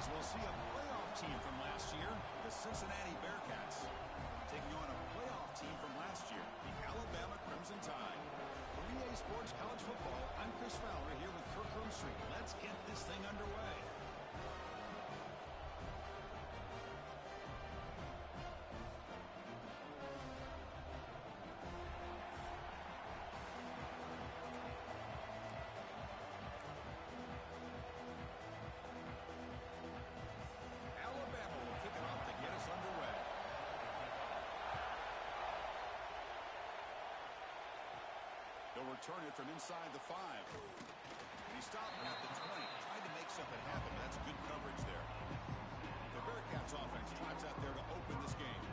As we'll see a playoff team from last year, the Cincinnati Bearcats, taking on a playoff team from last year, the Alabama Crimson Tide. For EA Sports College Football, I'm Chris Fowler here with Kirk Herbstreit. Let's get this thing underway. They'll return it from inside the 5. And he stopped at the 20. Tried to make something happen. That's good coverage there. The Bearcats offense trots out there to open this game.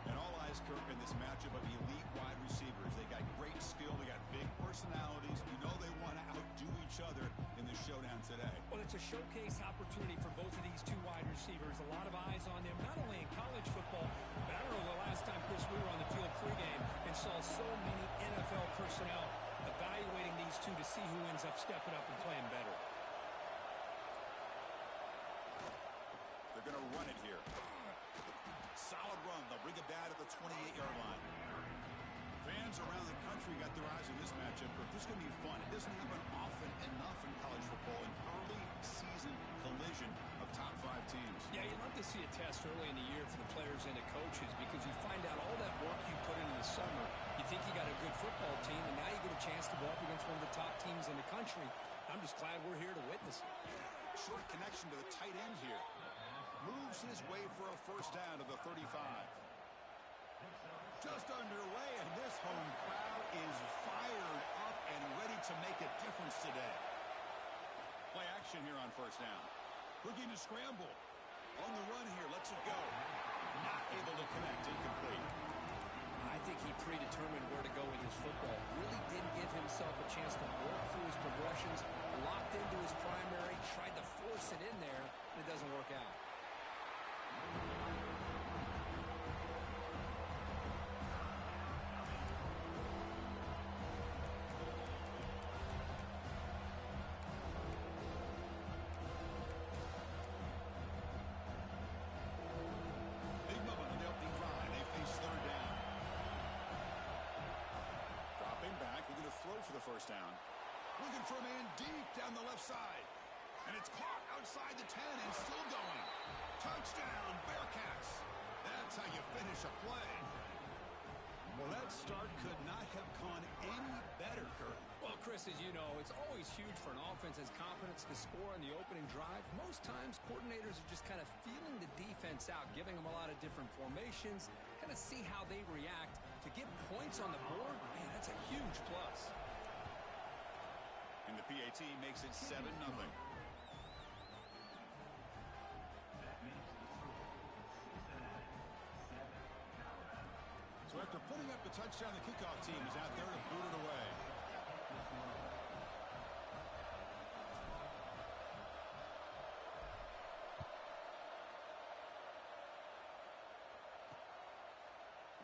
And all eyes, Kirk, in this matchup of elite wide receivers. They got great skill. They got big personalities. You know they want to outdo each other in this showdown today. Well, it's a showcase opportunity for both of these two wide receivers. A lot of eyes on them, not only in college football, but I don't know the last time, Chris, we were on the field pregame and saw so many NFL personnel evaluating these two to see who ends up stepping up and playing better. They're going to run it here. Solid run. They'll bring it down at the 28-yard line. Fans around the country got their eyes on this matchup, but this is going to be fun. It doesn't happen often enough in college football, an early season collision of top 5 teams. Yeah, you'd love to see a test early in the year for the players and the coaches because you find out all that work you put in the summer. You think you got a good football team, and now you get a chance to go up against one of the top teams in the country. I'm just glad we're here to witness it. Short connection to the tight end here. Moves his way for a first down to the 35. Just underway, and this home crowd is fired up and ready to make a difference today. Play action here on first down. Looking to scramble. On the run here, lets it go. Not able to connect, incomplete. I think he predetermined where to go with his football. Really didn't give himself a chance to work through his progressions. Locked into his primary, tried to force it in there, and it doesn't work out. For the first down. Looking for a man deep down the left side. And it's caught outside the 10 and still going. Touchdown, Bearcats. That's how you finish a play. Well, that start could not have gone any better, Kirk. Well, Chris, as you know, it's always huge for an offense as confidence to score on the opening drive. Most times, coordinators are just kind of feeling the defense out, giving them a lot of different formations, kind of see how they react. To get points on the board, man, that's a huge plus. And the PAT makes it 7-0. So after putting up the touchdown, the kickoff team is out there to boot it away.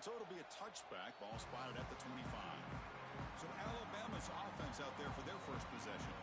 So it'll be a touchback. Ball spotted at the 25. So Alabama's offense out there for their first possession.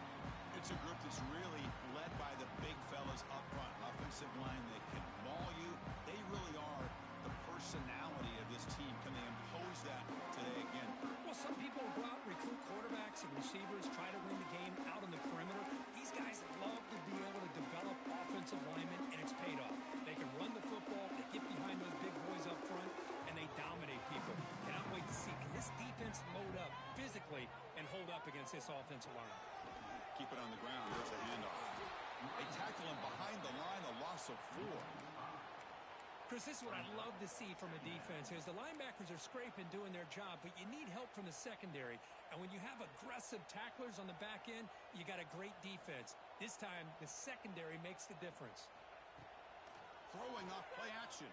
It's a group that's really led by the big fellas up front. Offensive line, they can maul you. They really are the personality of this team. Can they impose that today again? Well, some people go out and recruit quarterbacks and receivers, try to win the game out on the perimeter. These guys love to be able to develop offensive linemen, and it's paid off. They can run the football, they get behind those big boys up front, and they dominate people. Cannot wait to see, can this defense load up physically and hold up against this offensive line? Keep it on the ground. There's a handoff. They tackle him behind the line, a loss of 4. Chris, this is what I'd love to see from a defense is the linebackers are scraping, doing their job, but you need help from the secondary. And when you have aggressive tacklers on the back end, you got a great defense. This time, the secondary makes the difference. Throwing off play action.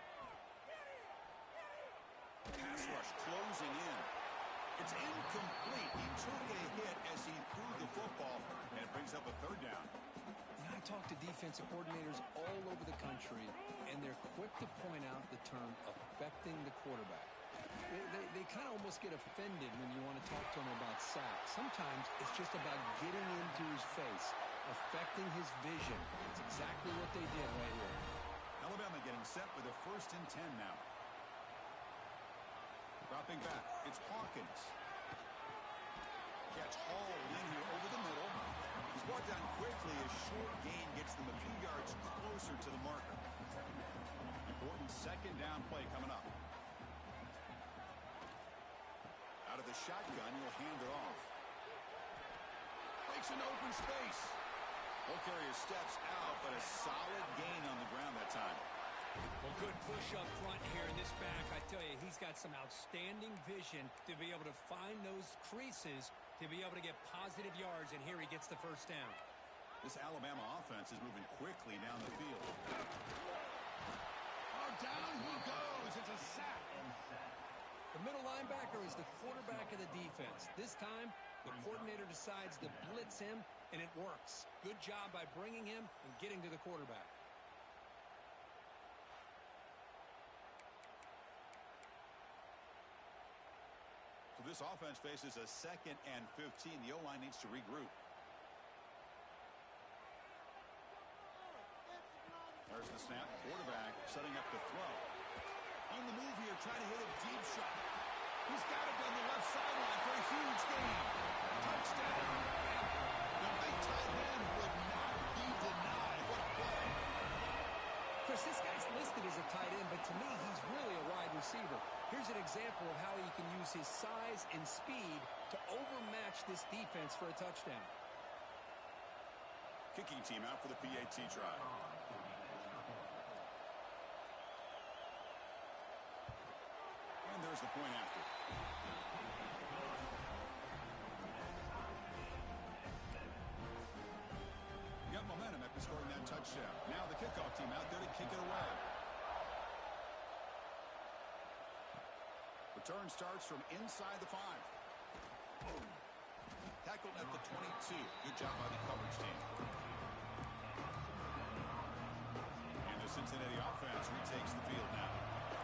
Pass rush closing in. It's incomplete. He took a hit as he threw the football, and it brings up a third down. I talk to defensive coordinators all over the country, and they're quick to point out the term affecting the quarterback. They kind of almost get offended when you want to talk to them about sacks. Sometimes it's just about getting into his face. affecting his vision. It's exactly what they did right here. Alabama getting set with a 1st and 10 now. Dropping back, it's Hawkins. Catch hauled in here over the middle. He's brought down quickly. A short gain gets them a few yards closer to the marker. Important 2nd down play coming up. Out of the shotgun, he'll hand it off. Makes an open space. Ball carrier steps out, but a solid gain on the ground that time. Well, good push up front here in this back. I tell you, he's got some outstanding vision to be able to find those creases, to be able to get positive yards, and here he gets the 1st down. This Alabama offense is moving quickly down the field. Oh, down he goes. It's a sack. The middle linebacker is the quarterback of the defense. This time, the coordinator decides to blitz him, and it works. Good job by bringing him and getting to the quarterback. So this offense faces a 2nd and 15. The O-line needs to regroup. There's the snap. Quarterback setting up the throw. On the move here, trying to hit a deep shot. He's got it down the left sideline for a huge gain. Touchdown. The big tight end would not be denied. What a play. Chris, this guy's listed as a tight end, but to me, he's really a wide receiver. Here's an example of how he can use his size and speed to overmatch this defense for a touchdown. Kicking team out for the PAT try. And there's the point after. You got momentum after scoring that touchdown. Now the kickoff team out there to kick it away. Return starts from inside the 5. Tackled at the 22. Good job by the coverage team. And the Cincinnati offense retakes the field now.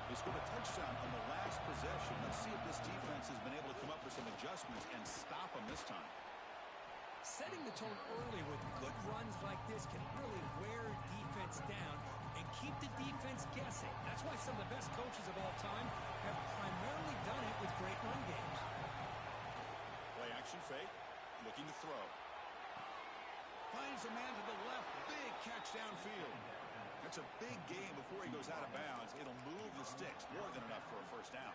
They scored a touchdown on the last possession. Let's see if this defense has been able to come up with some adjustments and stop them this time. Setting the tone early with good runs like this can really wear defense down and keep the defense guessing. That's why some of the best coaches of all time have primarily done it with great run games. Play action fake. Looking to throw. Finds a man to the left. Big catch downfield. That's a big gain before he goes out of bounds. It'll move the sticks. More than enough for a 1st down.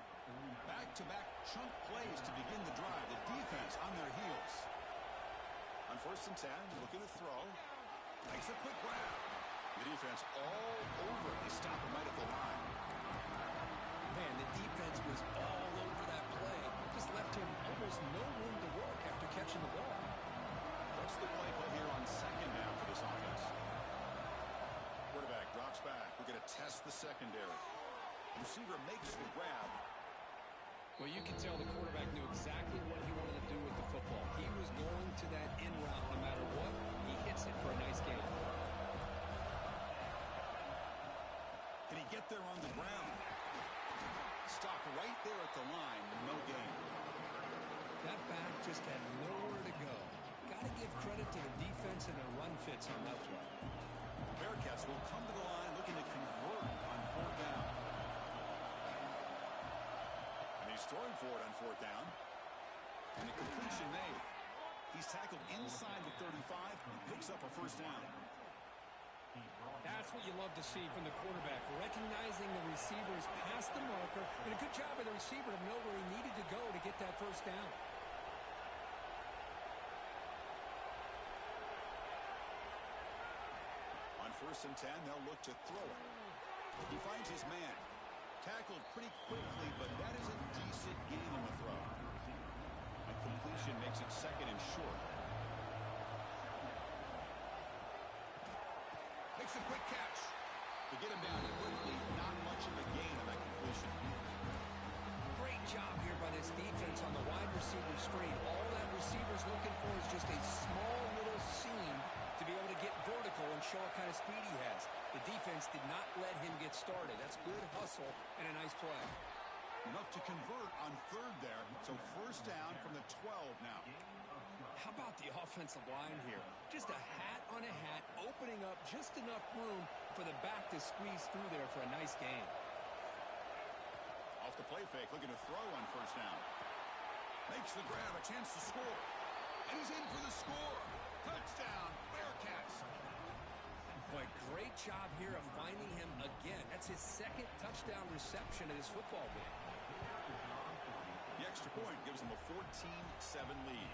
Back-to-back chunk plays to begin the drive. The defense on their heels. On 1st and 10, looking to throw. Makes a quick grab. The defense all over. They stop him right at the line. Man, the defense was all over that play. Just left him almost no room to work after catching the ball. What's the play call here on 2nd down for this offense? Quarterback drops back. We're going to test the secondary. Receiver makes the grab. Well, you can tell the quarterback knew exactly what he wanted to do with the football. He was going to that in route no matter what. He hits it for a nice gain. Can he get there on the ground? Stopped right there at the line. No gain. That back just had nowhere to go. Got to give credit to the defense and their run fits on that play. Bearcats will come to the line looking to convert on 4th down. And he's throwing for it on 4th down. And the completion made. He's tackled inside the 35 and picks up a 1st down. That's what you love to see from the quarterback, recognizing the receivers past the marker, and a good job by the receiver to know where he needed to go to get that 1st down. On 1st and 10, they'll look to throw it. He finds his man. Tackled pretty quickly, but that is a decent gain on the throw. And completion makes it 2nd and short. Makes a quick catch. To get him down quickly, not much of a gain on that completion. Great job here by this defense on the wide receiver screen. All that receiver's looking for is just a small little seam to be able to get vertical and show what kind of speed he has. The defense did not let him get started. That's good hustle and a nice play. Enough to convert on 3rd there. So 1st down from the 12 now. How about the offensive line here? Just a hat on a hat, opening up just enough room for the back to squeeze through there for a nice gain. Off the play fake, looking to throw on first down. Makes the grab, a chance to score. And he's in for the score. Touchdown, Bearcats. Boy, great job here of finding him again. That's his second touchdown reception in this football game. The extra point gives them a 14-7 lead.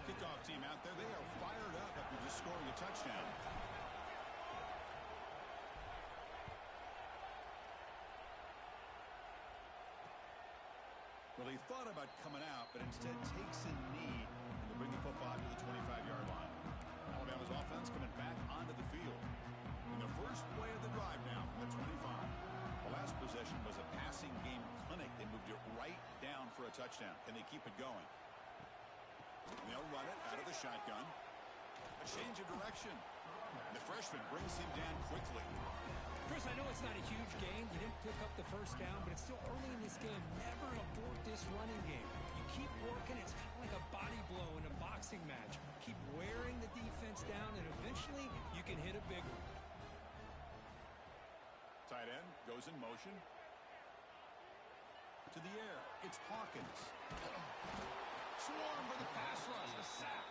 Kickoff team out there, they are fired up after just scoring a touchdown. Well, he thought about coming out, but instead takes a knee and to bring the football to the 25-yard line. Alabama's offense coming back onto the field. In the first play of the drive now from the 25. The last possession was a passing game clinic. They moved it right down for a touchdown. Can they keep it going? And they'll run it out of the shotgun. A change of direction. And the freshman brings him down quickly. Chris, I know it's not a huge game. You didn't pick up the first down, but it's still early in this game. Never abort this running game. You keep working. It's kind of like a body blow in a boxing match. Keep wearing the defense down, and eventually you can hit a big one. Tight end goes in motion. To the air. It's Hawkins. Swarm for the pass rush. A sack.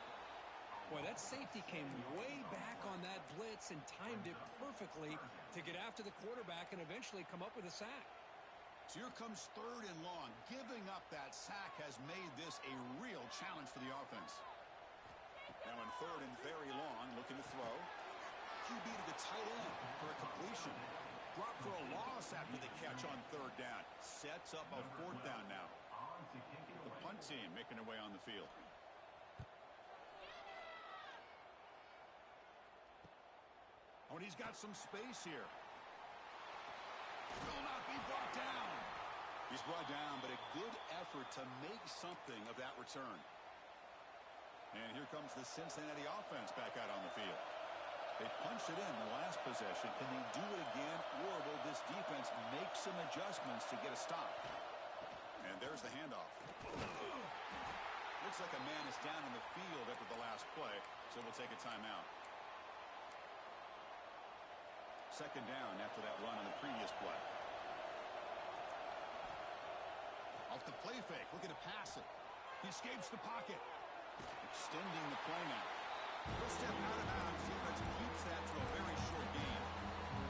Boy, that safety came way back on that blitz and timed it perfectly to get after the quarterback and eventually come up with a sack. So here comes third and long. Giving up that sack has made this a real challenge for the offense. Now in third and very long, looking to throw. QB to the tight end for a completion. Drop for a loss after the catch on third down. Sets up a fourth down now. The punt team making their way on the field. Oh, and he's got some space here. Will not be brought down. He's brought down, but a good effort to make something of that return. And here comes the Cincinnati offense back out on the field. They punched it in the last possession. Can they do it again, or will this defense make some adjustments to get a stop? And there's the handoff. Looks like a man is down in the field after the last play, so we'll take a timeout. Second down after that run on the previous play. Off the play fake, looking to pass it. He escapes the pocket. Extending the play now. He'll step out of bounds. Defense keeps that to a very short gain.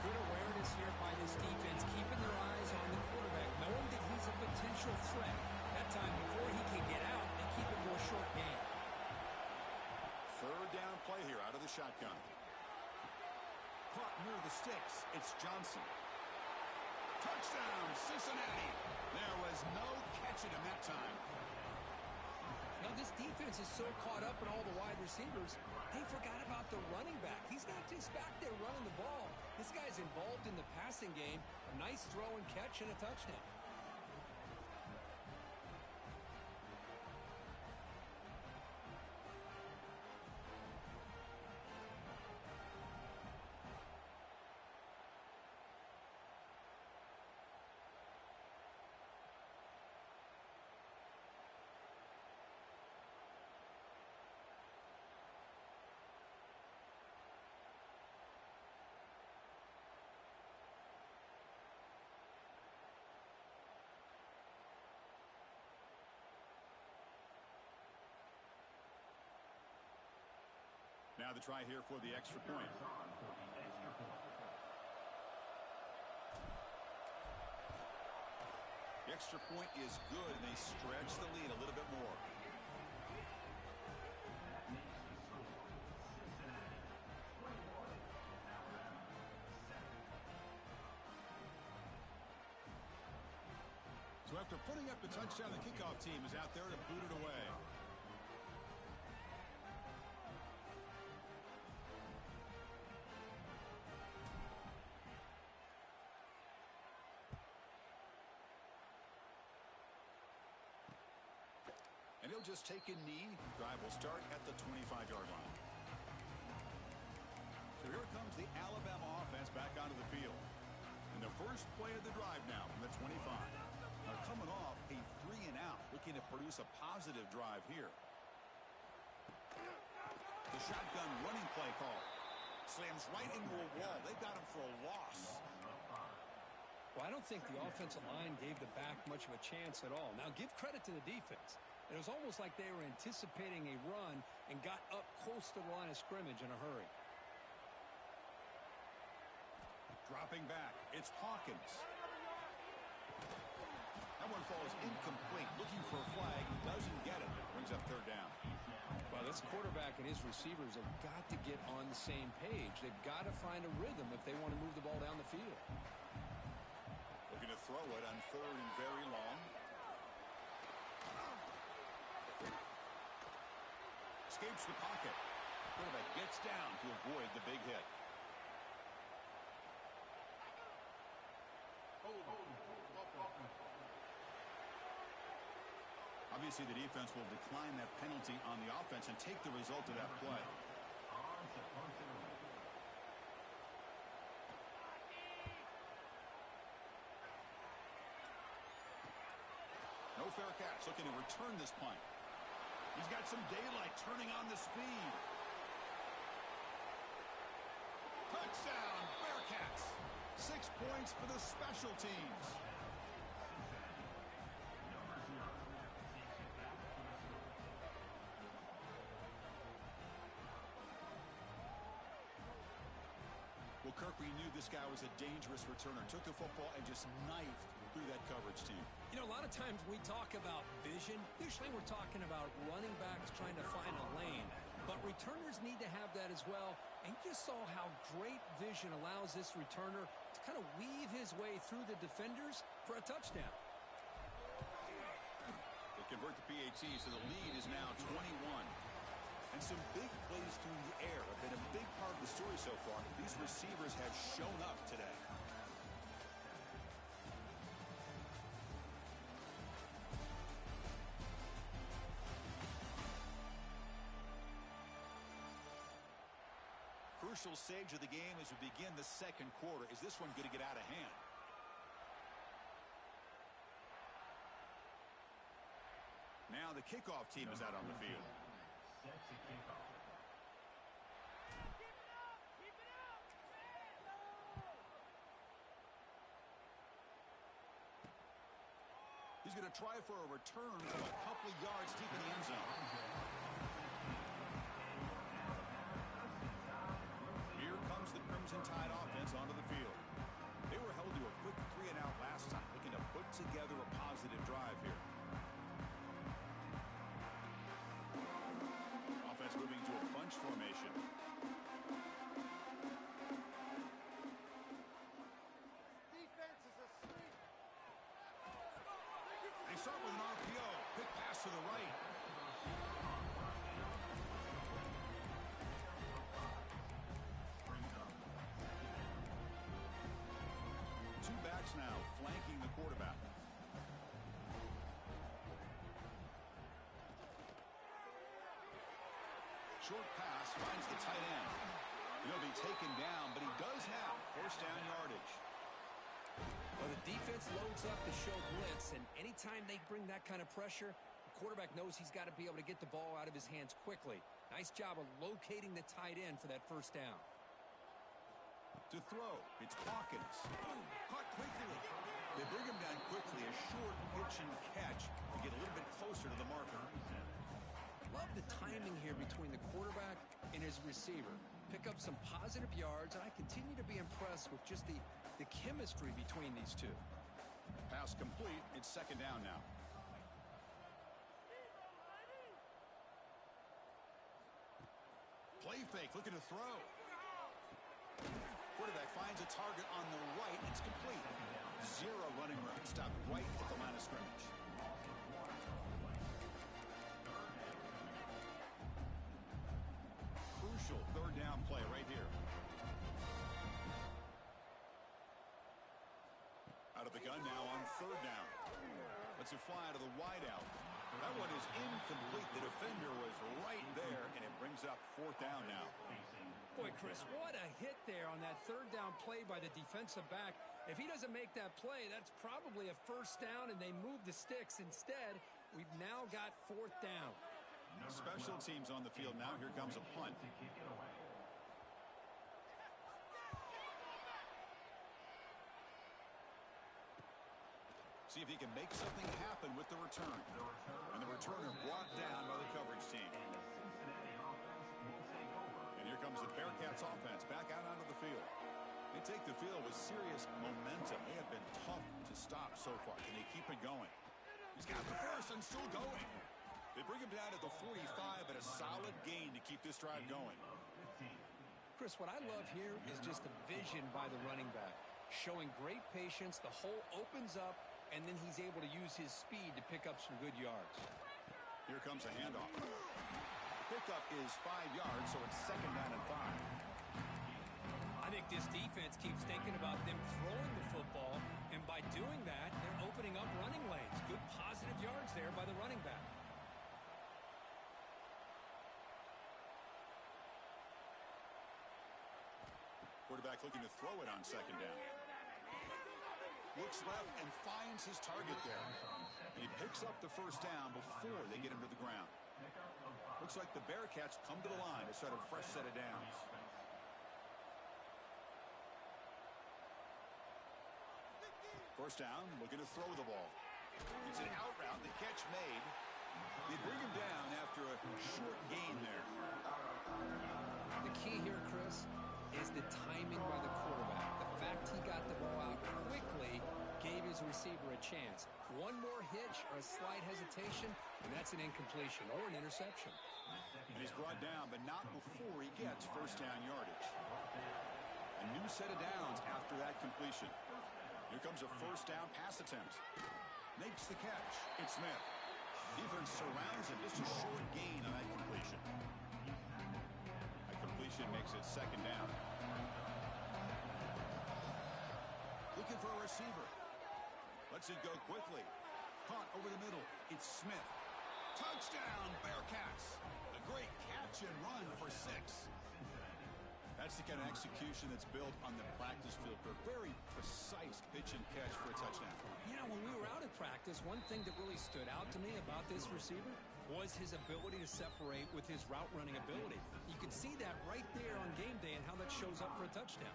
Good awareness here by this defense, keeping their eyes on the quarterback, knowing that he's a potential threat. That time before he can get out, they keep it to a short gain. Third down play here out of the shotgun. Caught near the sticks. It's Johnson. Touchdown, Cincinnati. There was no catching him that time. Now, this defense is so caught up in all the wide receivers, they forgot about the running back. He's not just back there running the ball. This guy's involved in the passing game. A nice throw and catch and a touchdown. Now the try here for the extra point. The extra point is good, and they stretch the lead a little bit more. So after putting up the touchdown, the kickoff team is out there to boot it away. And he'll just take a knee. Drive will start at the 25-yard line. So here comes the Alabama offense back onto the field. And the first play of the drive now from the 25. Now coming off a 3-and-out, looking to produce a positive drive here. The shotgun running play call. Slams right into a wall. They got him for a loss. Well, I don't think the offensive line gave the back much of a chance at all. Now, give credit to the defense. It was almost like they were anticipating a run and got up close to the line of scrimmage in a hurry. Dropping back, it's Hawkins. That one falls incomplete. Looking for a flag, doesn't get it. Brings up third down. Well, this quarterback and his receivers have got to get on the same page. They've got to find a rhythm if they want to move the ball down the field. Looking to throw it on third and very long. Escapes the pocket. Quarterback gets down to avoid the big hit. Obviously, the defense will decline that penalty on the offense and take the result of that play. No fair catch. Looking to return this punt. He's got some daylight, turning on the speed. Touchdown, Bearcats. 6 points for the special teams. Well, Kirk, we knew this guy was a dangerous returner. Took the football and just knifed through that coverage team. You know, a lot of times we talk about vision. Usually we're talking about running backs trying to find a lane. But returners need to have that as well. And you saw how great vision allows this returner to kind of weave his way through the defenders for a touchdown. They convert the PAT, so the lead is now 21. And some big plays through the air have been a big part of the story so far. These receivers have shown up today. Crucial stage of the game as we begin the second quarter. Is this one going to get out of hand? Now the kickoff team is out on the field. He's going to try for a return from a couple of yards deep in the end zone. Here comes the Crimson Tide offense onto the field. They were held to a quick 3-and-out last time, looking to put together a positive drive here. Offense moving to a bunch formation. Defense is asleep. They start with an RPO. Quick pass to the right. Two backs now flanking the quarterback. Short pass finds the tight end. He'll be taken down, but he does have first down yardage. Well, the defense loads up to show blitz, and anytime they bring that kind of pressure, the quarterback knows he's got to be able to get the ball out of his hands quickly. Nice job of locating the tight end for that first down. To throw, it's Hawkins. Caught quickly. They bring him down quickly. A short pitch and catch to get a little bit closer to the marker. Love the timing here between the quarterback and his receiver. Pick up some positive yards, and I continue to be impressed with just the chemistry between these two. Pass complete. It's second down now. Play fake, looking to throw. Quarterback finds a target on the right. It's complete. Zero running room. Stopped right at the line of scrimmage. Crucial third down play right here. Out of the gun now on third down. Lets it fly to the wideout. That one is incomplete. The defender was right there, and it brings up fourth down now. Boy, Chris, what a hit there on that third down play by the defensive back. If he doesn't make that play, that's probably a first down, and they move the sticks. Instead, we've now got fourth down. Special teams on the field now. Here comes a punt. See if he can make something happen with the return. And the returner brought down by the coverage team. And here comes the Bearcats offense back out onto the field. They take the field with serious momentum. They have been tough to stop so far. Can they keep it going? He's got the first and still going. They bring him down at the 45 at a solid gain to keep this drive going. Chris, what I love here is just the vision by the running back. Showing great patience, the hole opens up, and then he's able to use his speed to pick up some good yards. Here comes a handoff. The pickup is 5 yards, so it's second down and 5. I think this defense keeps thinking about them throwing the football, and by doing that, they're opening up running lanes. Good positive yards there by the running back. Quarterback looking to throw it on second down. Looks left and finds his target there. And he picks up the first down before they get him to the ground. Looks like the Bearcats come to the line to start a fresh set of downs. First down, looking to throw the ball. It's an out route, the catch made. They bring him down after a short gain there. The key here, Chris, is the timing by the quarterback. The fact he got the ball out quickly gave his receiver a chance. One more hitch or a slight hesitation, and that's an incompletion or an interception. And he's brought down, but not before he gets first down yardage. A new set of downs after that completion. Here comes a first down pass attempt. Makes the catch. It's Smith. Defense surrounds him. Just a short gain on that completion. That completion makes it second down. Looking for a receiver. Lets it go quickly. Caught over the middle. It's Smith. Touchdown, Bearcats. A great catch and run for 6. That's the kind of execution that's built on the practice field for a very precise pitch and catch for a touchdown. You know, when we were out at practice, one thing that really stood out to me about this receiver was his ability to separate with his route running ability. You could see that right there on game day and how that shows up for a touchdown.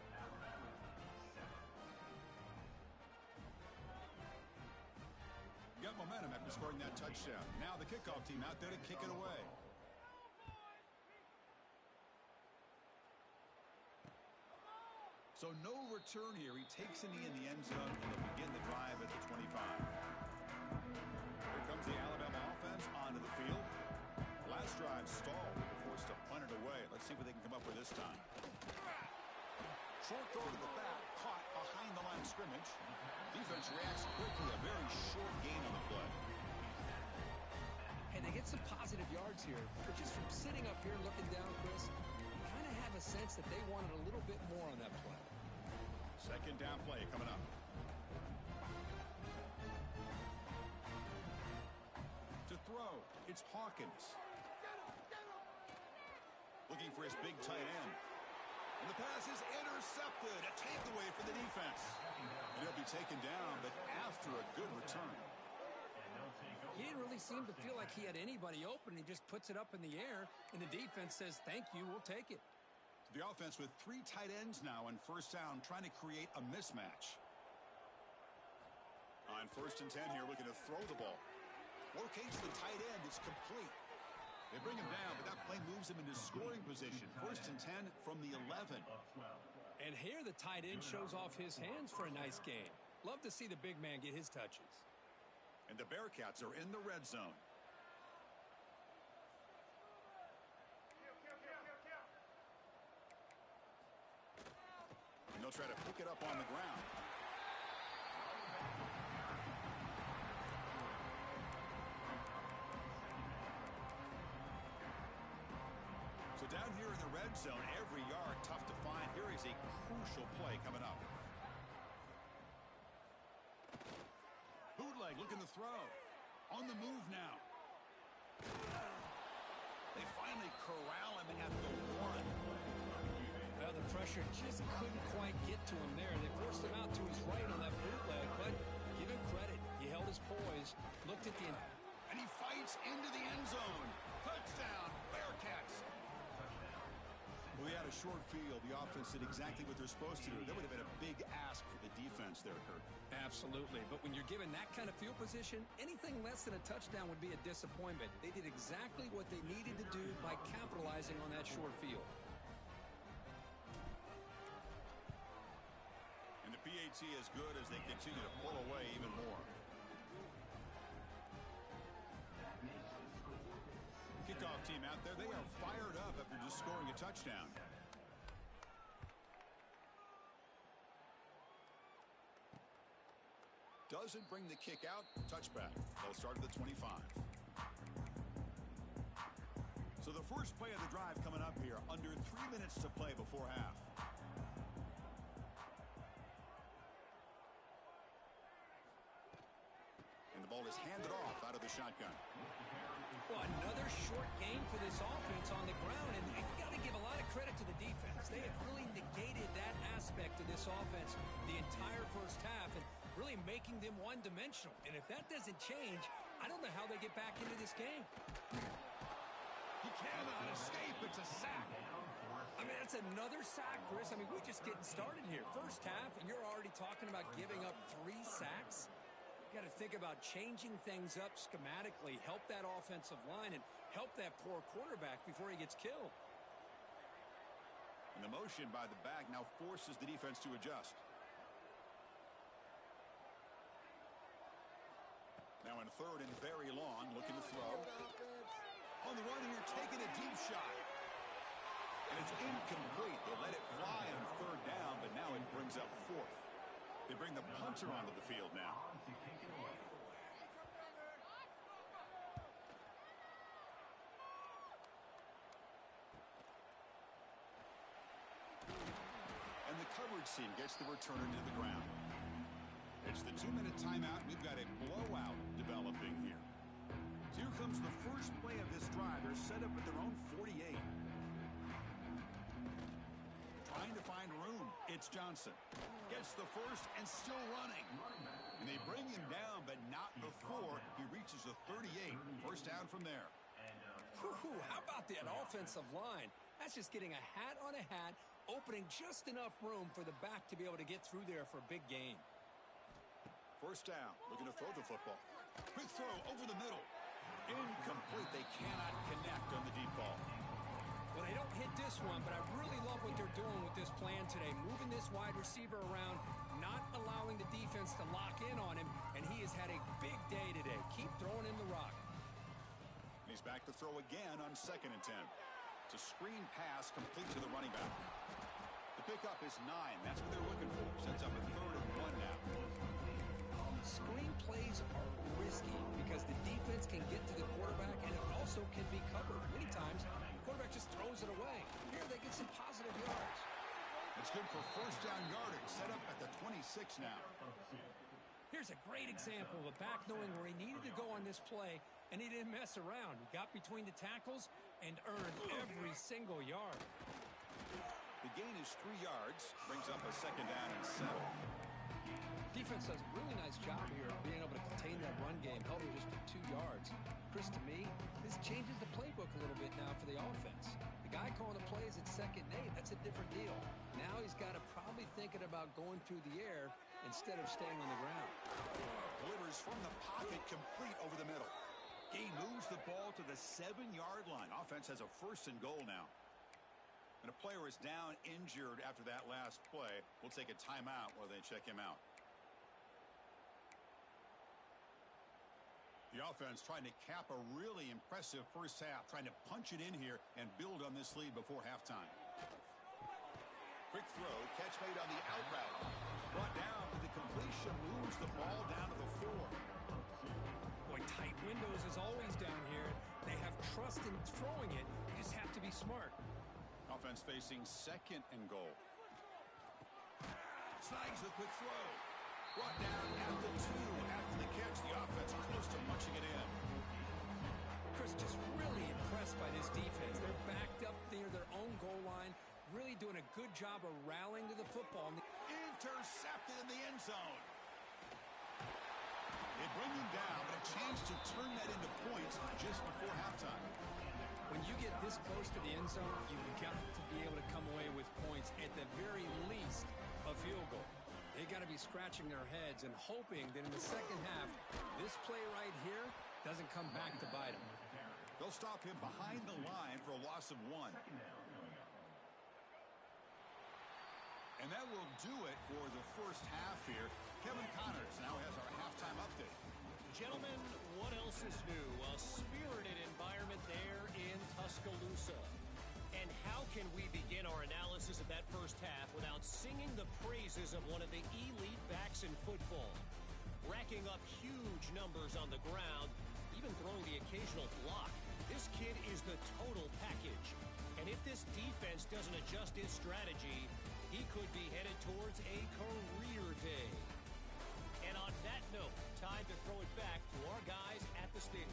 Got momentum after scoring that touchdown. Now the kickoff team out there to kick it away. So no return here. He takes it in the end zone and they'll begin the drive at the 25. Here comes the Alabama offense onto the field. Last drive stalled. They're forced to punt it away. Let's see what they can come up with this time. Short throw to the back. Caught behind the line of scrimmage. Defense reacts quickly. A very short gain on the play. Hey, they get some positive yards here. But just from sitting up here looking down, Chris, you kind of have a sense that they wanted a little bit more on that play. Second down play coming up. To throw, it's Hawkins. Looking for his big tight end. And the pass is intercepted. A takeaway for the defense. And he'll be taken down, but after a good return. He didn't really seem to feel like he had anybody open. He just puts it up in the air, and the defense says, thank you, we'll take it. The offense with 3 tight ends now on first down, trying to create a mismatch. On first and 10 here, looking to throw the ball. Locates the tight end. It's complete. They bring him down, but that play moves him into scoring position. First and 10 from the 11. And here the tight end shows off his hands for a nice game. Love to see the big man get his touches. And the Bearcats are in the red zone. And they'll try to pick it up on the ground. So down here in the red zone, every yard tough to find. Here is a crucial play coming up. Bootleg looking to throw. On the move now. They finally corral him at the 1. Well, the pressure just couldn't quite get to him there. They forced him out to his right on that bootleg, but give him credit. He held his poise, looked at the... And he fights into the end zone. Touchdown, Bearcats. We had a short field. The offense did exactly what they're supposed to do. That would have been a big ask for the defense there, Kurt. Absolutely. But when you're given that kind of field position, anything less than a touchdown would be a disappointment. They did exactly what they needed to do by capitalizing on that short field. And the PAT is good as they continue to pull away even more. Kickoff team out there. They are fired up after just scoring a touchdown. Doesn't bring the kick out. Touchback. They'll start at the 25. So the first play of the drive coming up here. Under 3 minutes to play before half. And the ball is handed off out of the shotgun. Well, another short game for this offense on the ground, and you got to give a lot of credit to the defense. They have really negated that aspect of this offense the entire first half and really making them one-dimensional. And if that doesn't change, I don't know how they get back into this game. He cannot escape. It's a sack. I mean, that's another sack, Chris. I mean, we're just getting started here. First half, and you're already talking about giving up 3 sacks. You got to think about changing things up schematically, help that offensive line, and help that poor quarterback before he gets killed. And the motion by the back now forces the defense to adjust. Now in third and very long, looking to throw. On the run here, taking a deep shot. And it's incomplete. They let it fly on third down, but now it brings up fourth. They bring the punter onto the field now. And the coverage team gets the returner to the ground. It's the 2-minute timeout. We've got a blowout developing here. So here comes the first play of this drive. They're set up at their own 48. Trying to find room. It's Johnson. Gets the first and still running. And they bring him down, but not before he reaches the 38. First down from there. Whew, how about that offensive line? That's just getting a hat on a hat, opening just enough room for the back to be able to get through there for a big gain. First down, looking to throw the football. Quick throw over the middle. Incomplete. They cannot connect on the deep ball. Well, they don't hit this one, but I really love what they're doing with this plan today. Moving this wide receiver around, not allowing the defense to lock in on him, and he has had a big day today. Keep throwing him the rock. And he's back to throw again on 2nd and 10. It's a screen pass complete to the running back. The pickup is 9. That's what they're looking for. Sets up a 3rd and 1 now. Screen plays are risky because the defense can get to the quarterback and it also can be covered. Many times, the quarterback just throws it away. Here they get some positive yards. It's good for first down yardage. Set up at the 26 now. Here's a great example of a back knowing where he needed to go on this play, and he didn't mess around. He got between the tackles and earned every single yard. The gain is 3 yards. Brings up a 2nd down and 7. Defense does a really nice job here of being able to contain that run game, held him just to 2 yards. Chris, to me, this changes the playbook a little bit now for the offense. The guy calling the plays at 2nd and 8, that's a different deal. Now he's got to probably thinking about going through the air instead of staying on the ground. Delivers from the pocket, complete over the middle. He moves the ball to the 7-yard line. Offense has a 1st and goal now. And a player is down injured after that last play. We'll take a timeout while they check him out. The offense trying to cap a really impressive first half, trying to punch it in here and build on this lead before halftime. Quick throw, catch made on the out route. Brought down to the completion, moves the ball down to the 4. Boy, tight windows as always down here. They have trust in throwing it. You just have to be smart. Offense facing 2nd and goal. Snags the quick throw. Brought down at the 2 after the catch. The offense close to punching it in. Chris, just really impressed by this defense. They're backed up near their own goal line, really doing a good job of rallying to the football. Intercepted in the end zone. They bring him down, but a chance to turn that into points just before halftime. When you get this close to the end zone, you've got to be able to come away with points, at the very least, a field goal. They got to be scratching their heads and hoping that in the second half, this play right here doesn't come back to bite them. They'll stop him behind the line for a loss of 1. And that will do it for the first half here. Kevin Connors now has our halftime update. Gentlemen, what else is new? A spirited environment there in Tuscaloosa. And how can we begin our analysis of that first half without singing the praises of one of the elite backs in football? Racking up huge numbers on the ground, even throwing the occasional block. This kid is the total package. And if this defense doesn't adjust its strategy, he could be headed towards a career day. And on that note, time to throw it back to our guys at the stadium.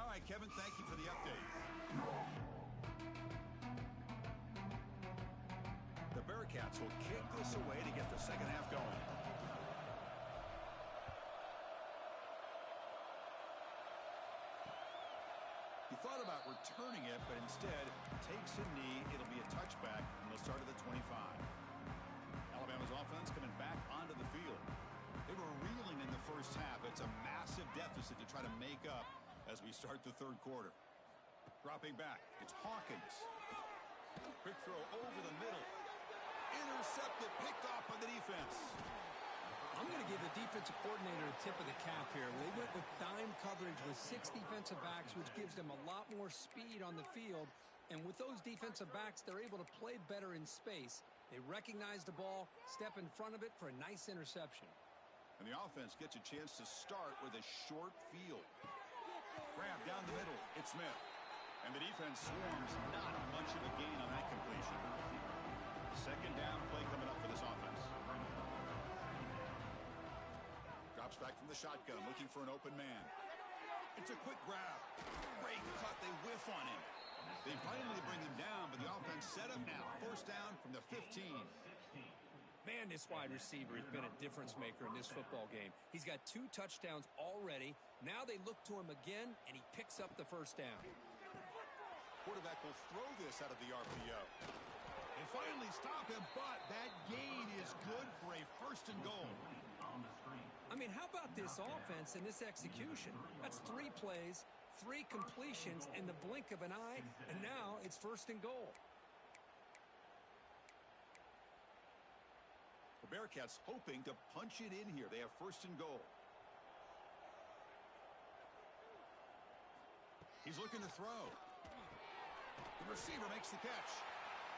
All right, Kevin, thank you for the update. The Bearcats will kick this away to get the second half going. He thought about returning it, but instead takes a knee. It'll be a touchback, and they'll start at the 25. Alabama's offense coming back onto the field. They were reeling in the first half. It's a massive deficit to try to make up as we start the third quarter. Dropping back, it's Hawkins. Quick throw over the middle. Intercepted, picked off by the defense. I'm going to give the defensive coordinator a tip of the cap here. They went with dime coverage with 6 defensive backs, which gives them a lot more speed on the field. And with those defensive backs, they're able to play better in space. They recognize the ball, step in front of it for a nice interception. And the offense gets a chance to start with a short field. Grab down the middle, it's Smith. And the defense swarms, not much of a gain on that completion. Second down play coming up for this offense. Drops back from the shotgun, looking for an open man. It's a quick grab. Great cut, they whiff on him. They finally bring him down, but the offense set up now. First down from the 15. Man, this wide receiver has been a difference maker in this football game. He's got 2 touchdowns already. Now they look to him again, and he picks up the first down. Quarterback will throw this out of the RPO. They finally stop him, but that gain is good for a first and goal. I mean, how about this offense and this execution? That's 3 plays, 3 completions in the blink of an eye, and now it's first and goal. The Bearcats hoping to punch it in here. They have first and goal. He's looking to throw. The receiver makes the catch.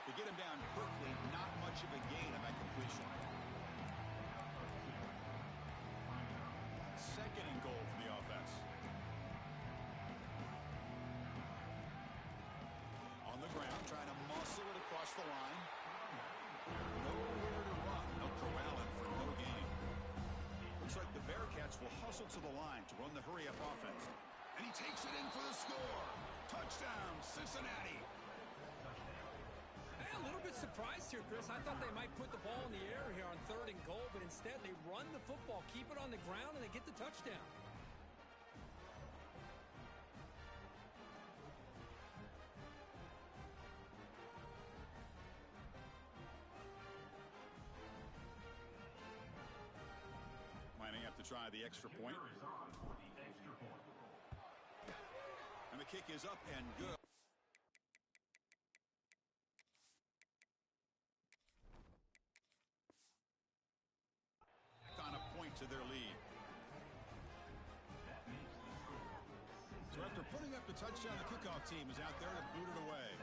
To get him down quickly, not much of a gain on that completion. Second and goal for the offense. On the ground, trying to muscle it across the line. Nowhere to run. No corral him for no gain. Looks like the Bearcats will hustle to the line to run the hurry-up offense. And he takes it in for the score. Touchdown, Cincinnati. A little bit surprised here, Chris. I thought they might put the ball in the air here on third and goal, but instead they run the football, keep it on the ground, and they get the touchdown. Lining up to try the extra point. And the kick is up and good. On a point to their lead. So after putting up the touchdown, the kickoff team is out there to boot it away.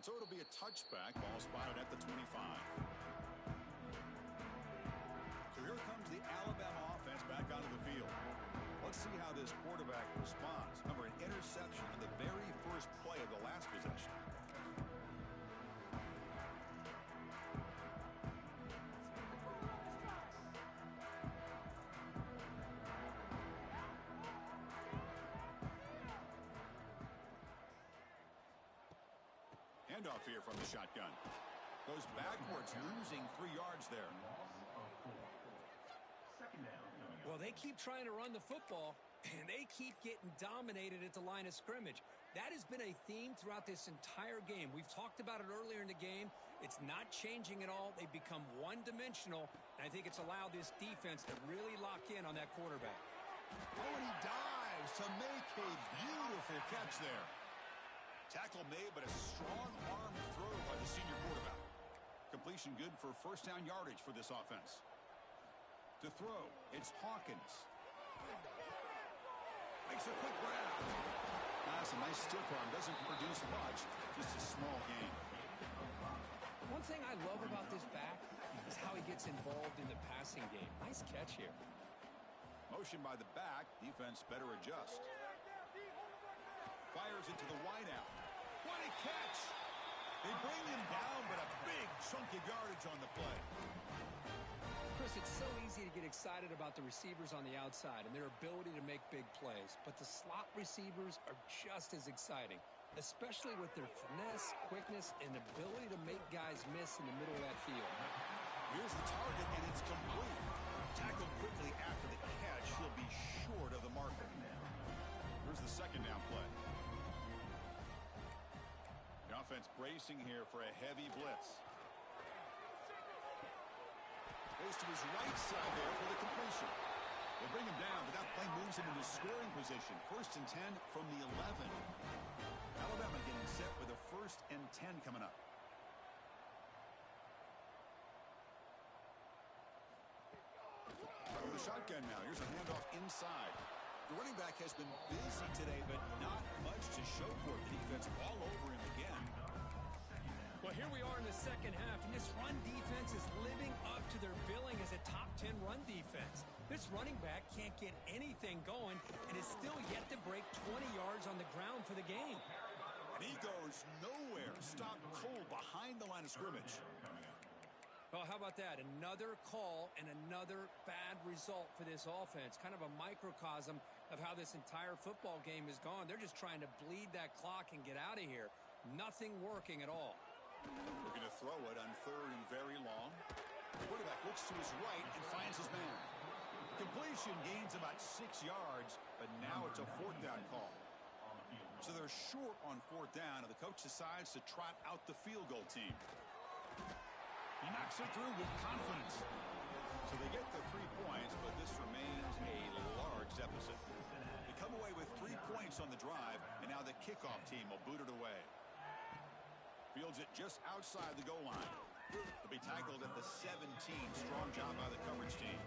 So it'll be a touchback. Ball spotted at the 25. So here comes the Alabama offense back onto the field. Let's see how this quarterback responds. Remember, an interception on the very first play of the last possession. handoff here from the shotgun. Goes backwards, losing 3 yards there. Well, they keep trying to run the football, and they keep getting dominated at the line of scrimmage. That has been a theme throughout this entire game. We've talked about it earlier in the game. It's not changing at all. They've become one-dimensional, and I think it's allowed this defense to really lock in on that quarterback. Oh, and he dives to make a beautiful catch there. Tackle made, but a strong arm throw by the senior quarterback. Completion good for first down yardage for this offense. To throw, it's Hawkins. Makes a quick grab. That's a nice stiff arm. Doesn't produce much. Just a small gain. One thing I love about this back is how he gets involved in the passing game. Nice catch here. Motion by the back. Defense better adjust. Fires into the wideout. What a catch! They bring him down, but a big chunk of yardage on the play. Chris, it's so easy to get excited about the receivers on the outside and their ability to make big plays, but the slot receivers are just as exciting, especially with their finesse, quickness, and ability to make guys miss in the middle of that field. Here's the target, and it's complete. Tackled quickly after the catch. He'll be short of the marker. Here's the second down play. The offense bracing here for a heavy blitz. Goes to his right side there for the completion. They bring him down, but that play moves him into scoring position. 1st and 10 from the 11. Alabama getting set with a 1st and 10 coming up. The shotgun now. Here's a handoff inside. The running back has been busy today, but not much to show for it. The defense all over him again. Well, here we are in the second half, and this run defense is living up to their billing as a top 10 run defense. This running back can't get anything going and is still yet to break 20 yards on the ground for the game. And he goes nowhere. Stopped cold behind the line of scrimmage. Well, how about that? Another call and another bad result for this offense. Kind of a microcosm of how this entire football game has gone. They're just trying to bleed that clock and get out of here. Nothing working at all. Looking to throw it on 3rd and very long. The quarterback looks to his right and finds his man. Completion gains about 6 yards, but now it's a 4th down call. So they're short on 4th down, and the coach decides to trot out the field goal team. He knocks it through with confidence. So they get the 3 points, but this remains a large deficit. They come away with 3 points on the drive, and now the kickoff team will boot it away. Fields it just outside the goal line. He'll be tackled at the 17. Strong job by the coverage team.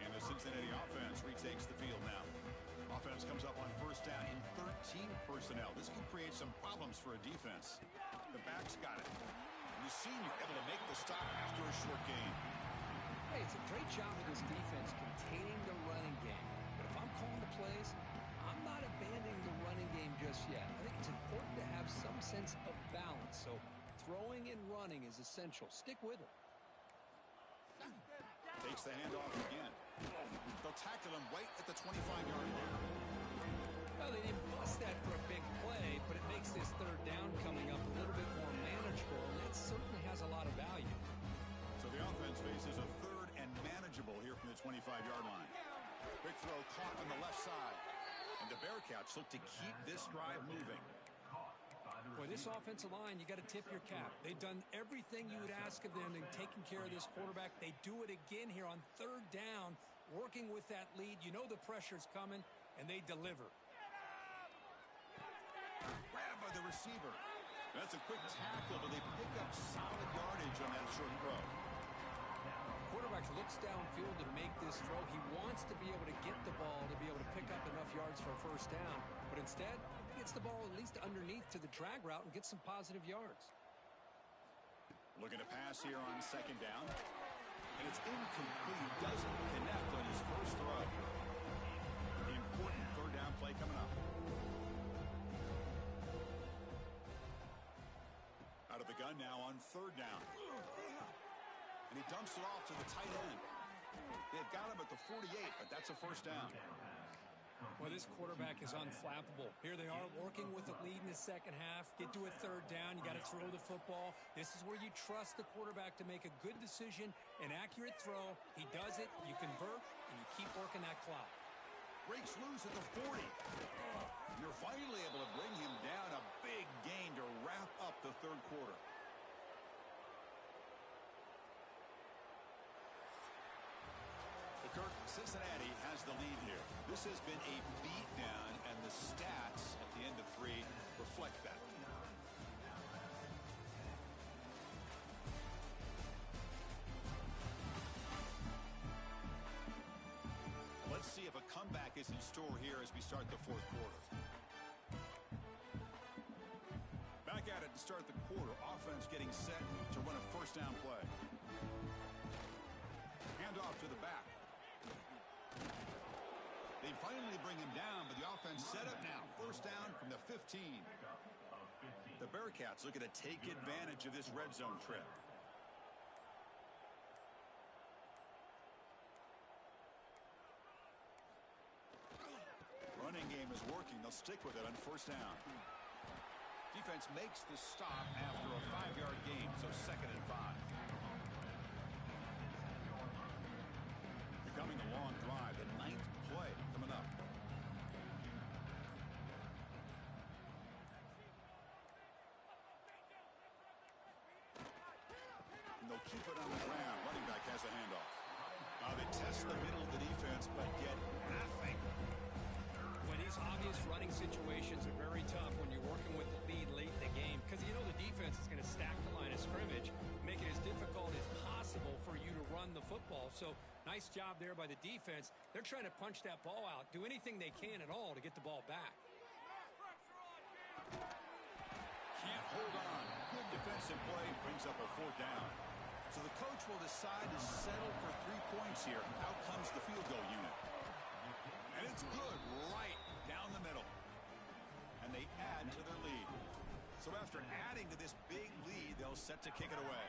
And the Cincinnati offense retakes the field now. Offense comes up on 1st down in 13 personnel. This can create some problems for a defense. The back's got it. And the senior able to make the stop after a short gain. Hey, it's a great job of this defense containing the running game. But if I'm calling the plays, I'm not abandoning the running game just yet. I think it's important to have some sense of balance. So throwing and running is essential. Stick with it. Takes the handoff again. They'll tackle him right at the 25-yard line. Well, they didn't bust that for a big play, but it makes this 3rd down coming up a little bit more manageable, and that certainly has a lot of value. So the offense faces a 3rd and manageable here from the 25-yard line. Quick throw caught on the left side. And the Bearcats look to keep this drive moving. Boy, this offensive line, you got to tip your cap. They've done everything you would ask of them in taking care of this quarterback. They do it again here on 3rd down, working with that lead. You know the pressure's coming, and they deliver. Grab by the receiver. That's a quick tackle, but they pick up solid yardage on that short throw. Quarterback looks downfield to make this throw. He wants to be able to get the ball to be able to pick up enough yards for a 1st down. But instead, he gets the ball at least underneath to the drag route and gets some positive yards. Looking to pass here on 2nd down. And it's incomplete. Doesn't connect on his first throw. The important 3rd down play coming up. Out of the gun now on 3rd down. And he dumps it off to the tight end. They had got him at the 48, but that's a 1st down. Well, Well, this quarterback is unflappable. Here they are working with a lead in the second half. Get to a third down. You got to throw the football. This is where you trust the quarterback to make a good decision, an accurate throw. He does it, you convert, and you keep working that clock. Breaks loose at the 40. You're finally able to bring him down. A big gain to wrap up the third quarter. Kirk, Cincinnati has the lead here. This has been a beatdown, and the stats at the end of 3 reflect that. Let's see if a comeback is in store here as we start the fourth quarter. Back at it to start the quarter. Offense getting set to run a first down play. Hand off to the back. They finally bring him down, but the offense set up now. First down from the 15. The Bearcats looking to take advantage of this red zone trip. Running game is working. They'll stick with it on first down. Defense makes the stop after a 5-yard gain, so 2nd and 5. Becoming a long drive, the 9th play coming up. And they'll keep it on the ground. Running back has a handoff. They test the middle of the defense, but get nothing. Well, these obvious running situations are very tough when you're working with the lead late in the game because you know the defense is going to stack the line of scrimmage, make it as difficult as possible for you to run the football. So nice job there by the defense. They're trying to punch that ball out, do anything they can at all to get the ball back. Can't hold on. Good defensive play brings up a 4th down. So the coach will decide to settle for 3 points here. Out comes the field goal unit. And it's good right down the middle. And they add to their lead. So after adding to this big lead, they'll set to kick it away.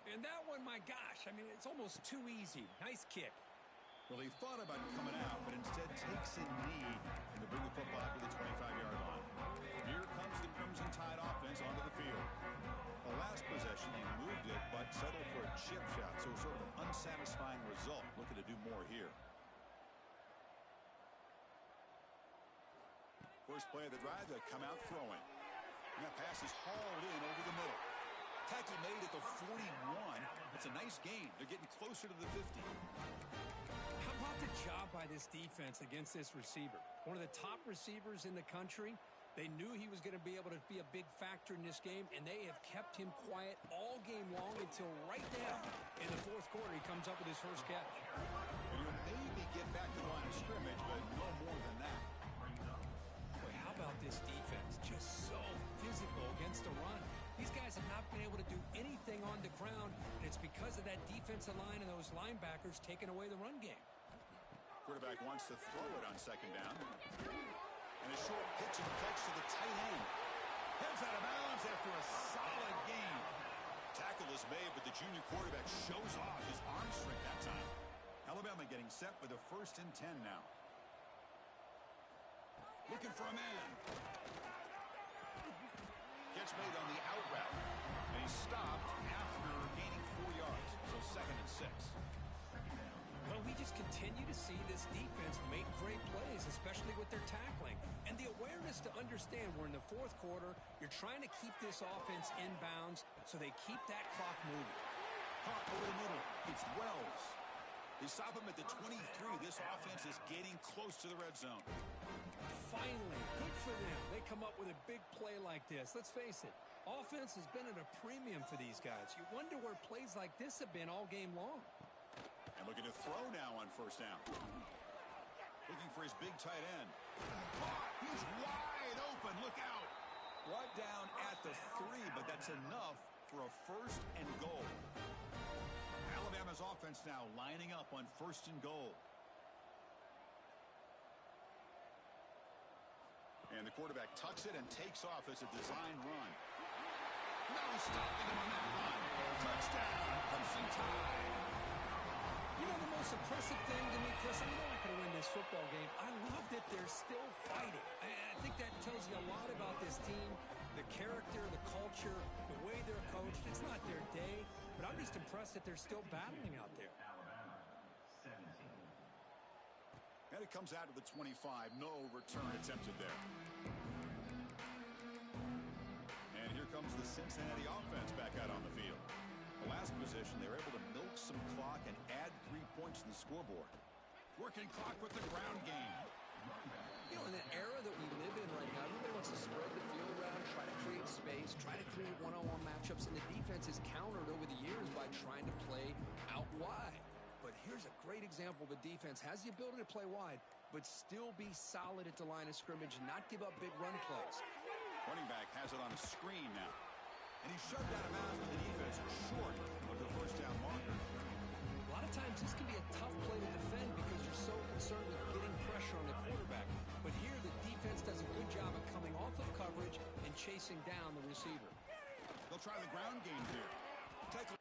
And that one, my gosh, I mean, it's almost too easy. Nice kick. Well, he thought about coming out, but instead takes a knee and to bring the football out to the 25-yard line. Here comes the Crimson Tide offense onto the field. The last possession, they moved it, but settled for a chip shot, so sort of an unsatisfying result. Looking to do more here. First play of the drive, they come out throwing. And that pass is hauled in over the middle. Tackle made at the 41. It's a nice gain. They're getting closer to the 50. How about the job by this defense against this receiver? One of the top receivers in the country. They knew he was going to be able to be a big factor in this game, and they have kept him quiet all game long until right now in the fourth quarter he comes up with his first catch. And he'll maybe get back to the line of scrimmage, but no more than that. Boy, how about this defense? Just so physical against the run. These guys have not been able to do anything on the ground, and it's because of that defensive line and those linebackers taking away the run game. Quarterback wants to throw it on 2nd down. And a short pitch and catch to the tight end. Heads out of bounds after a solid gain. Tackle is made, but the junior quarterback shows off his arm strength that time. Alabama getting set for the 1st and 10 now. Looking for a man. Catch made on the out route. And he stopped after gaining 4 yards. So 2nd and 6. Well, we just continue to see this defense make great plays, especially with their tackling. And the awareness to understand we're in the fourth quarter, you're trying to keep this offense in bounds so they keep that clock moving. Hawk over the middle. It's Wells. They stop him at the 23. This offense is getting close to the red zone. Finally, good for them. They come up with a big play like this. Let's face it, offense has been at a premium for these guys. You wonder where plays like this have been all game long. And looking to throw now on first down. Looking for his big tight end. He's wide open. Look out. Brought down at the 3, but that's enough for a 1st and goal. Alabama's offense now lining up on 1st and goal. And the quarterback tucks it and takes off as a design run. No stopping him on that run. Touchdown, Crimson Tide. You know the most impressive thing to me, Chris, I know I could win this football game. I love that they're still fighting. I think that tells you a lot about this team, the character, the culture, the way they're coached. It's not their day, but I'm just impressed that they're still battling out there. And it comes out of the 25. No return attempted there. And here comes the Cincinnati offense back out on the field. The last possession, they were able to milk some clock and add 3 points to the scoreboard. Working clock with the ground game. You know, in the era that we live in right now, everybody wants to spread the field around, try to create space, try to create one-on-one matchups, and the defense is countered over the years by trying to play out wide. But here's a great example of a defense has the ability to play wide, but still be solid at the line of scrimmage and not give up big run plays. Running back has it on a screen now. And he's shoved out of bounds with the defense short of the first down marker. A lot of times this can be a tough play to defend because you're so concerned with getting pressure on the quarterback. But here the defense does a good job of coming off of coverage and chasing down the receiver. They'll try the ground game here. Take a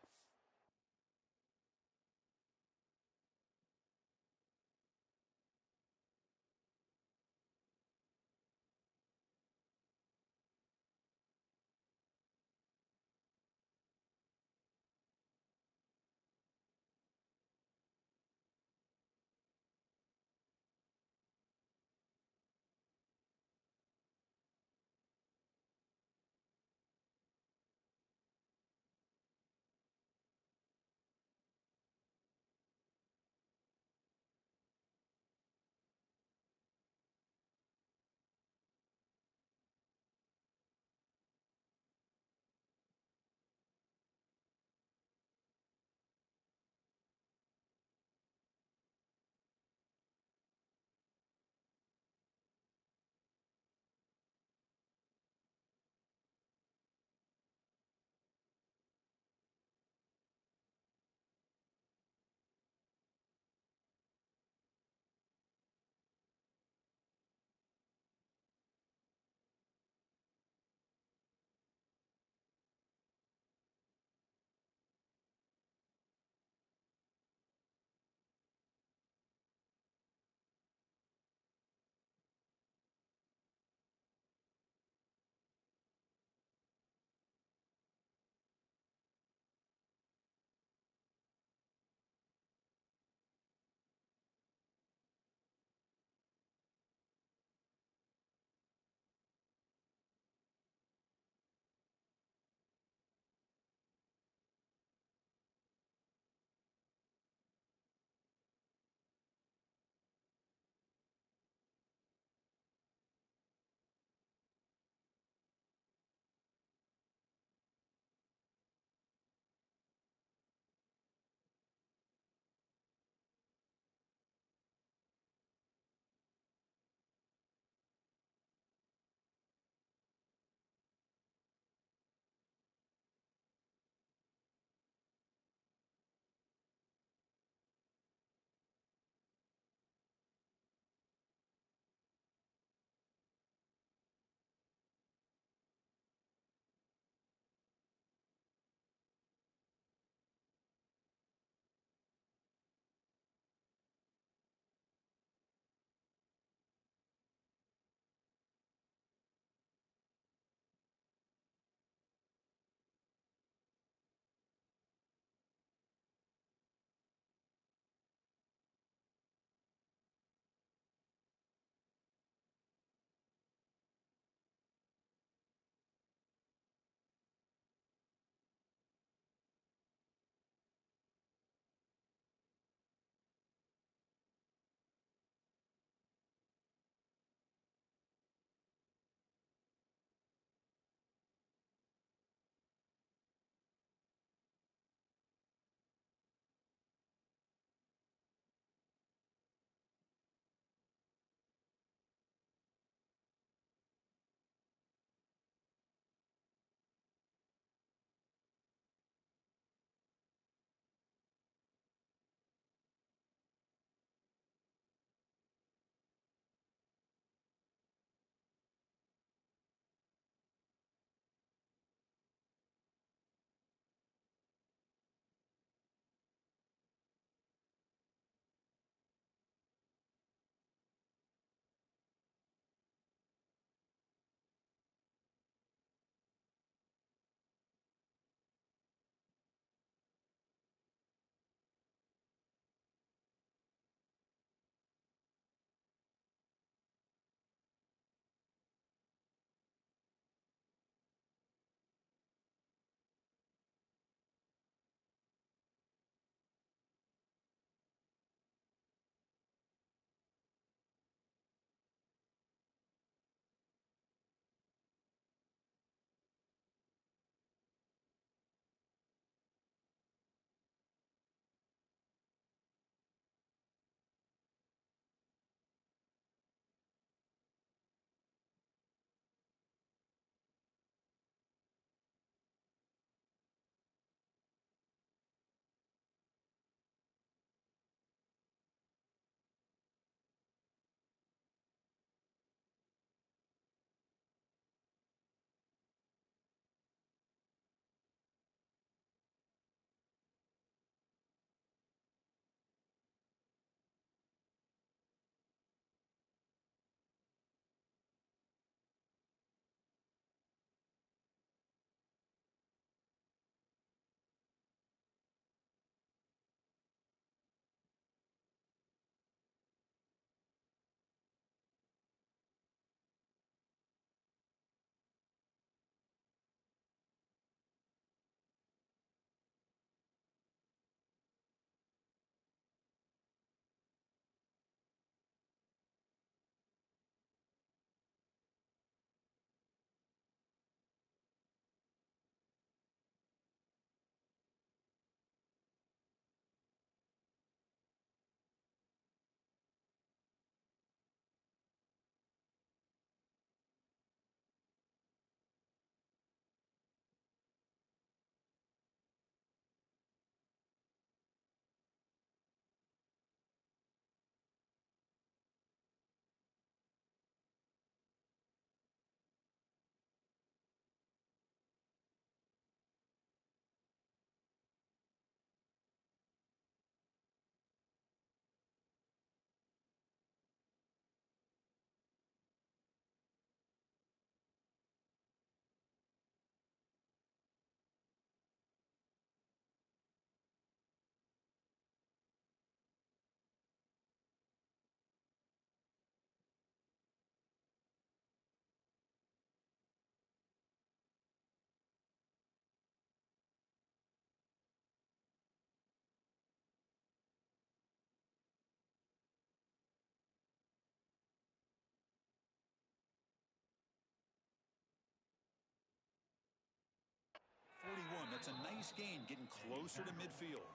That's a nice gain, getting closer to midfield.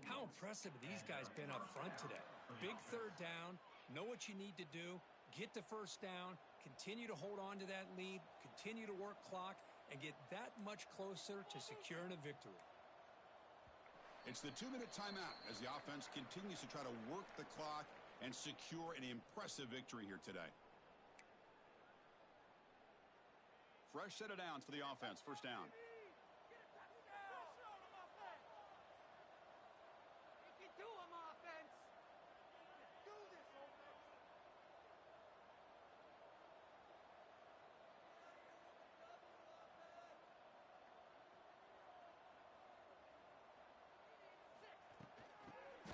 How impressive have these guys been up front today? Big third down, know what you need to do, get the first down, continue to hold on to that lead, continue to work clock, and get that much closer to securing a victory. It's the 2-minute timeout as the offense continues to try to work the clock and secure an impressive victory here today. Fresh set of downs for the offense. First down.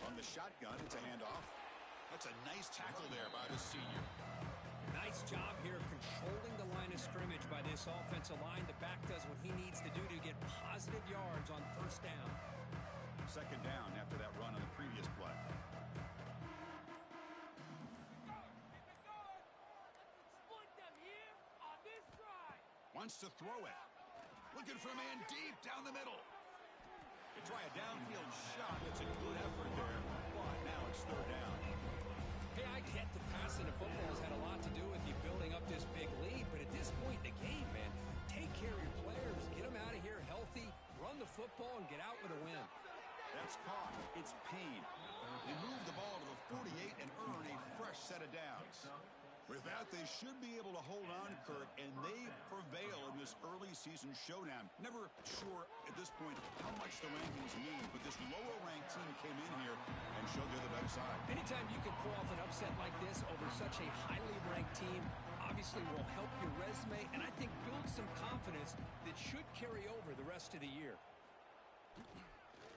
On the shotgun, it's a handoff. That's a nice tackle there by the senior. Nice job here of controlling the line of scrimmage by this offensive line. The back does what he needs to do to get positive yards on first down. Second down after that run on the previous play. Wants to throw it. Looking for a man deep down the middle. They try a downfield shot. It's a good effort there, but now it's third down. Hey, I get the passing of football has had a lot to do with you building up this big lead, but at this point in the game, man, take care of your players. Get them out of here healthy, run the football, and get out with a win. That's caught. It's Payne. They move the ball to the 48 and earn a fresh set of downs. With that, they should be able to hold on, Kirk, and they prevail in this early season showdown. Never sure at this point how much the rankings mean, but this lower-ranked team came in here and showed they're the better side. Anytime you can pull off an upset like this over such a highly ranked team, obviously will help your resume, and I think build some confidence that should carry over the rest of the year.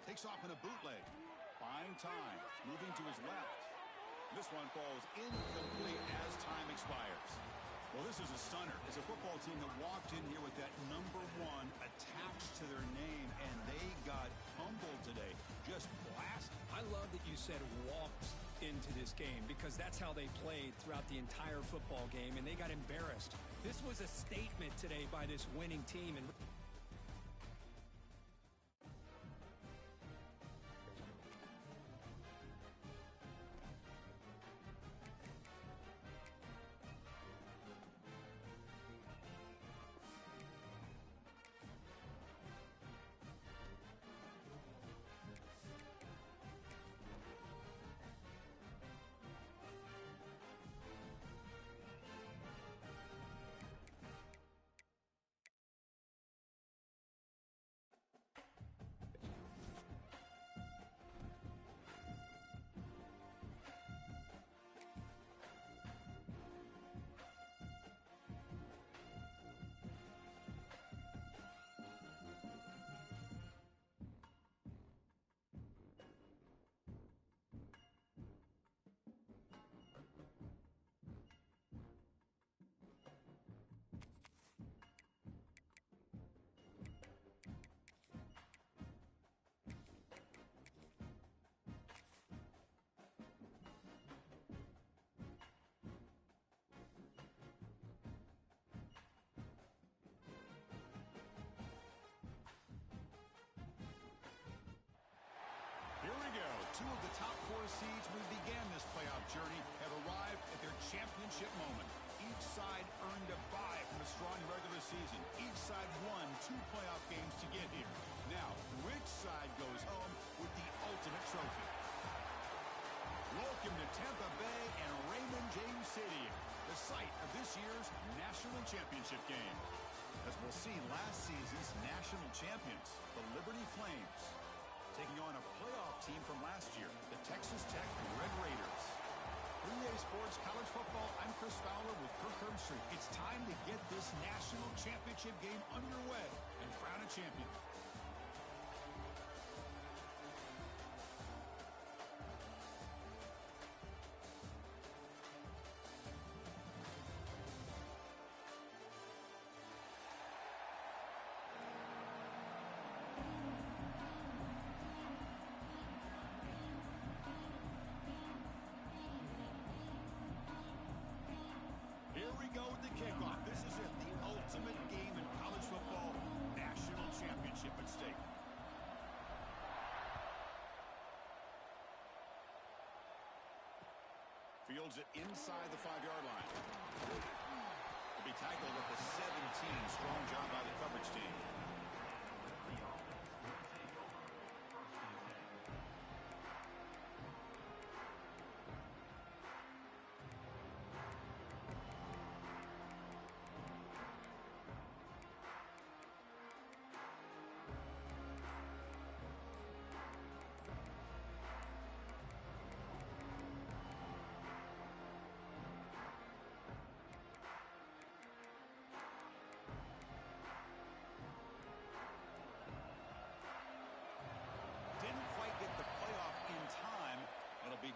Takes off in a bootleg. Buying time. Moving to his left. This one falls incomplete as time expires. Well, this is a stunner. It's a football team that walked in here with that number 1 attached to their name, and they got humbled today. Just blasted. I love that you said walked into this game because that's how they played throughout the entire football game, and they got embarrassed. This was a statement today by this winning team. And Here we go. 2 of the top 4 seeds who began this playoff journey have arrived at their championship moment. Each side earned a bye from a strong regular season. Each side won 2 playoff games to get here. Now, which side goes home with the ultimate trophy? Welcome to Tampa Bay and Raymond James Stadium, the site of this year's national championship game. As we'll see, last season's national champions, the Liberty Flames, taking on a playoff team from last year, the Texas Tech Red Raiders. For EA Sports College Football, I'm Chris Fowler with Kirk Herbstreit. It's time to get this national championship game underway and crown a champion. Here we go with the kickoff. This is it, the ultimate game in college football, national championship at stake. Fields it inside the 5-yard line. He'll be tackled at the 17. Strong job by the coverage team.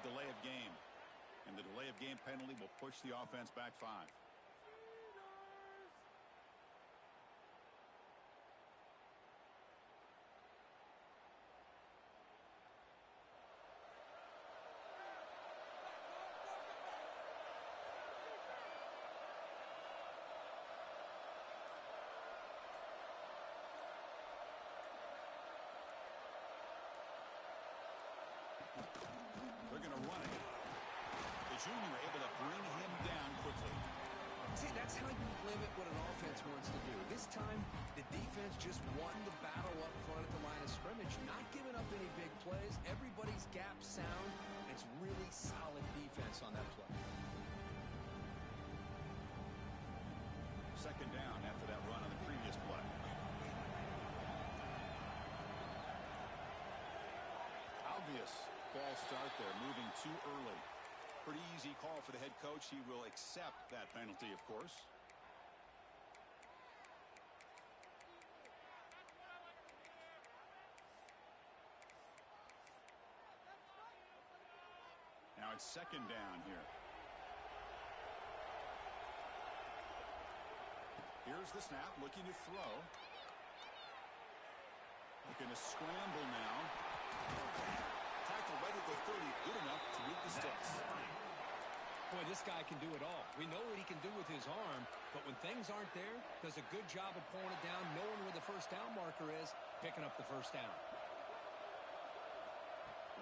Delay of game, and the delay of game penalty will push the offense back 5. They're going to run it. The junior able to bring him down quickly. See, that's how you limit what an offense wants to do. This time, the defense just won the battle up front at the line of scrimmage, not giving up any big plays. Everybody's gap sound. It's really solid defense on that play. Second down after that run on the previous play. Obvious false start there, moving too early. Pretty easy call for the head coach. He will accept that penalty, of course. Now it's second down here. Here's the snap, looking to throw. Looking to scramble now. Tackle right at the 30, good enough to beat the sticks. Boy, this guy can do it all. We know what he can do with his arm, but when things aren't there, does a good job of pulling it down, knowing where the first down marker is, picking up the first down.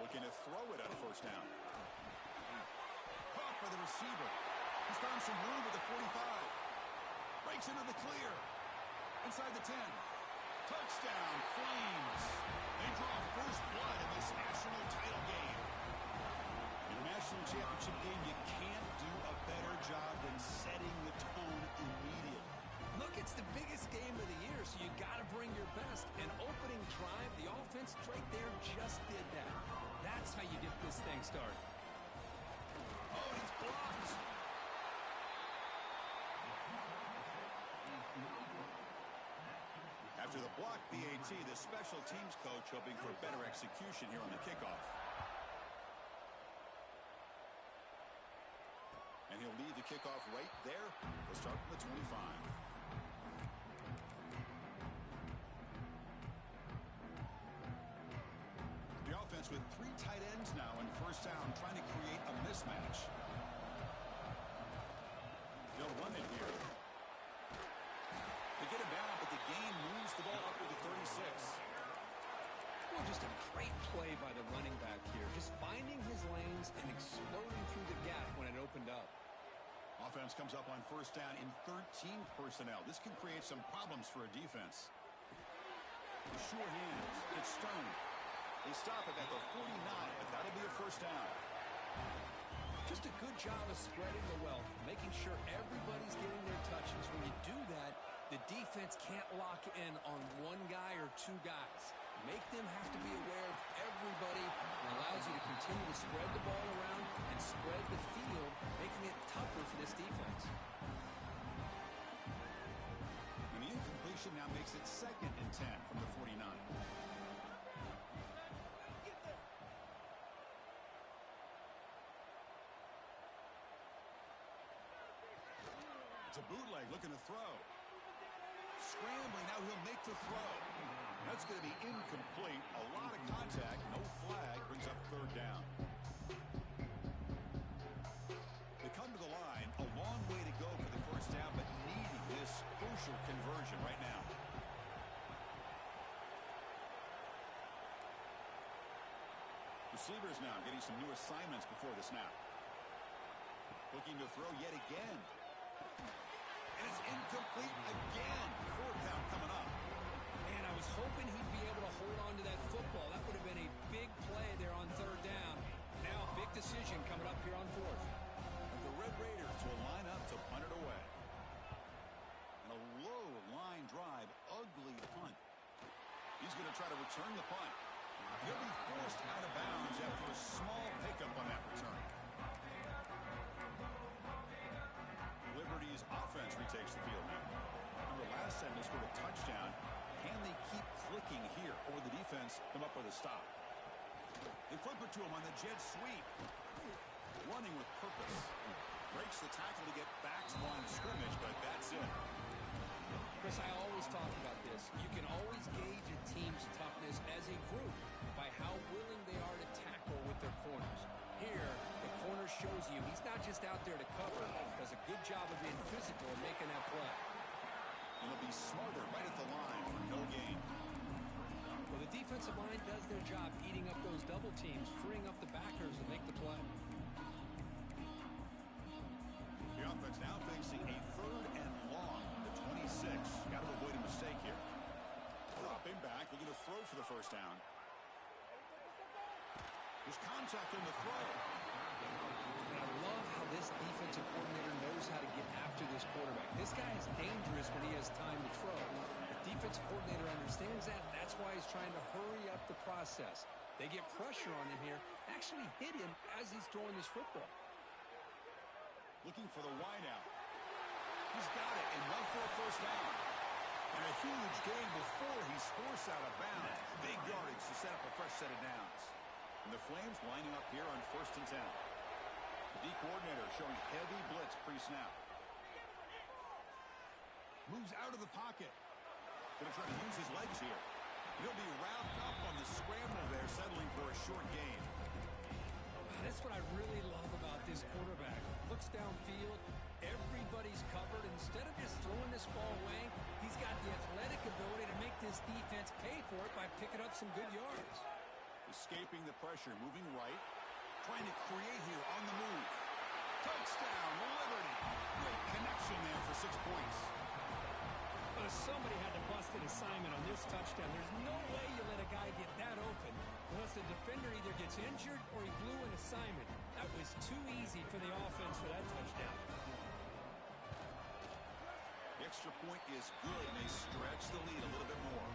Looking to throw it on first down. Caught by the receiver. He's found some room at the 45. Breaks into the clear. Inside the 10. Touchdown, Flames. They draw first blood in this national title game. In a national championship game, you can't do a better job than setting the tone immediately. Look, it's the biggest game of the year, so you got to bring your best. An opening drive, the offense right there just did that. That's how you get this thing started. Oh, he's blocked. After the block BAT, the special teams coach hoping for better execution here on the kickoff. And he'll leave the kickoff right there. They'll start from the 25. The offense with 3 tight ends now in first down, trying to create a mismatch. They'll run it here. They get it down, but the game moves the ball up to the 36. Well, just a great play by the running back here. Just finding his lanes and exploding through the gap when it opened up. Offense comes up on first down in 13 personnel. This can create some problems for a defense. Sure hands. It's Stone. They stop it at the 49, but that'll be a first down. Just a good job of spreading the wealth, making sure everybody's getting their touches. When you do that, the defense can't lock in on one guy or 2 guys. Make them have to be aware of everybody. It allows you to continue to spread the ball around and spread the field, making it tougher for this defense. And the incompletion now makes it second and 10 from the 49. It's a bootleg looking to throw. Scrambling, now he'll make the throw. That's going to be incomplete. A lot of contact, no flag, brings up third down. They come to the line, a long way to go for the first down, but needing this crucial conversion right now. Receivers now getting some new assignments before the snap. Looking to throw yet again. And it's incomplete again. Fourth down coming up. And I was hoping he'd be able to hold on to that football. That would have been a big play there on third down. Now a big decision coming up here on fourth. And the Red Raiders will line up to punt it away. And a low line drive, ugly punt. He's going to try to return the punt. He'll be forced out of bounds after a small pickup on that return. Liberty's offense retakes the field now. Remember, last time they scored a touchdown. Can they keep clicking here, or will the defense come up with a stop? They flip it to him on the jet sweep. Running with purpose. Breaks the tackle to get back to line of scrimmage, but that's it. Chris, I always talk about this. You can always gauge a team's toughness as a group by how willing they are to tackle with their corners. Here, the corner shows you he's not just out there to cover. Does a good job of being physical and making that play. And he'll be smarter right at the line for no gain. Well, the defensive line does their job eating up those double teams, freeing up the backers to make the play. The offense now facing a third and long. The 26. Got to avoid a mistake here. Dropping back, looking to throw for the first down. There's contact in the throw. And I love how this defensive coordinator knows how to get after this quarterback. This guy is dangerous when he has time to throw. The defensive coordinator understands that. That's why he's trying to hurry up the process. They get pressure on him here, actually hit him as he's throwing this football. Looking for the wideout. He's got it and run for a first down. And a huge gain before he's forced out of bounds. Big yardage to set up a fresh set of downs. And the Flames lining up here on 1st and 10. The D coordinator showing heavy blitz pre-snap. Moves out of the pocket. Going to try to use his legs here. He'll be wrapped up on the scramble there, settling for a short gain. That's what I really love about this quarterback. Looks downfield, everybody's covered. Instead of just throwing this ball away, he's got the athletic ability to make this defense pay for it by picking up some good yards. Escaping the pressure, moving right. Trying to create here on the move. Touchdown, Liberty. Great connection there for 6 points. But somebody had to bust an assignment on this touchdown. There's no way you let a guy get that open unless the defender either gets injured or he blew an assignment. That was too easy for the offense for that touchdown. The extra point is good, and they stretch the lead a little bit more.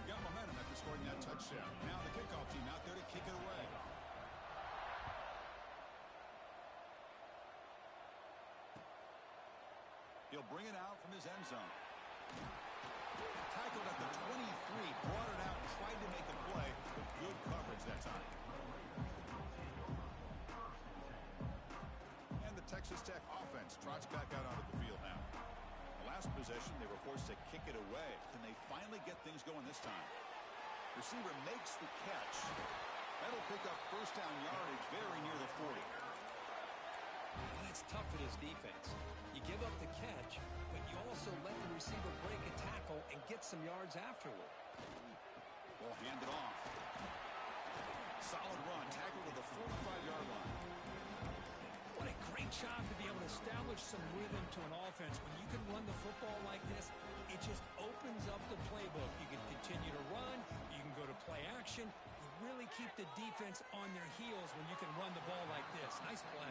Got momentum after scoring that touchdown. Now the kickoff team out there to kick it away. He'll bring it out from his end zone. Tackled at the 23, brought it out, tried to make a play, but good coverage that time. And the Texas Tech offense trots back out onto the field now. The last possession, they were forced to kick it away. Can they finally get things going this time? Receiver makes the catch. That'll pick up first down yardage very near the 40. That's tough for this defense. You give up the catch, but you also let the receiver break a tackle and get some yards afterward. Ball handed off. Solid run, tackled to the 45-yard line. What a great job to be able to establish some rhythm to an offense. When you can run the football like this, it just opens up the playbook. You can continue to run. You can go to play action. You really keep the defense on their heels when you can run the ball like this. Nice play.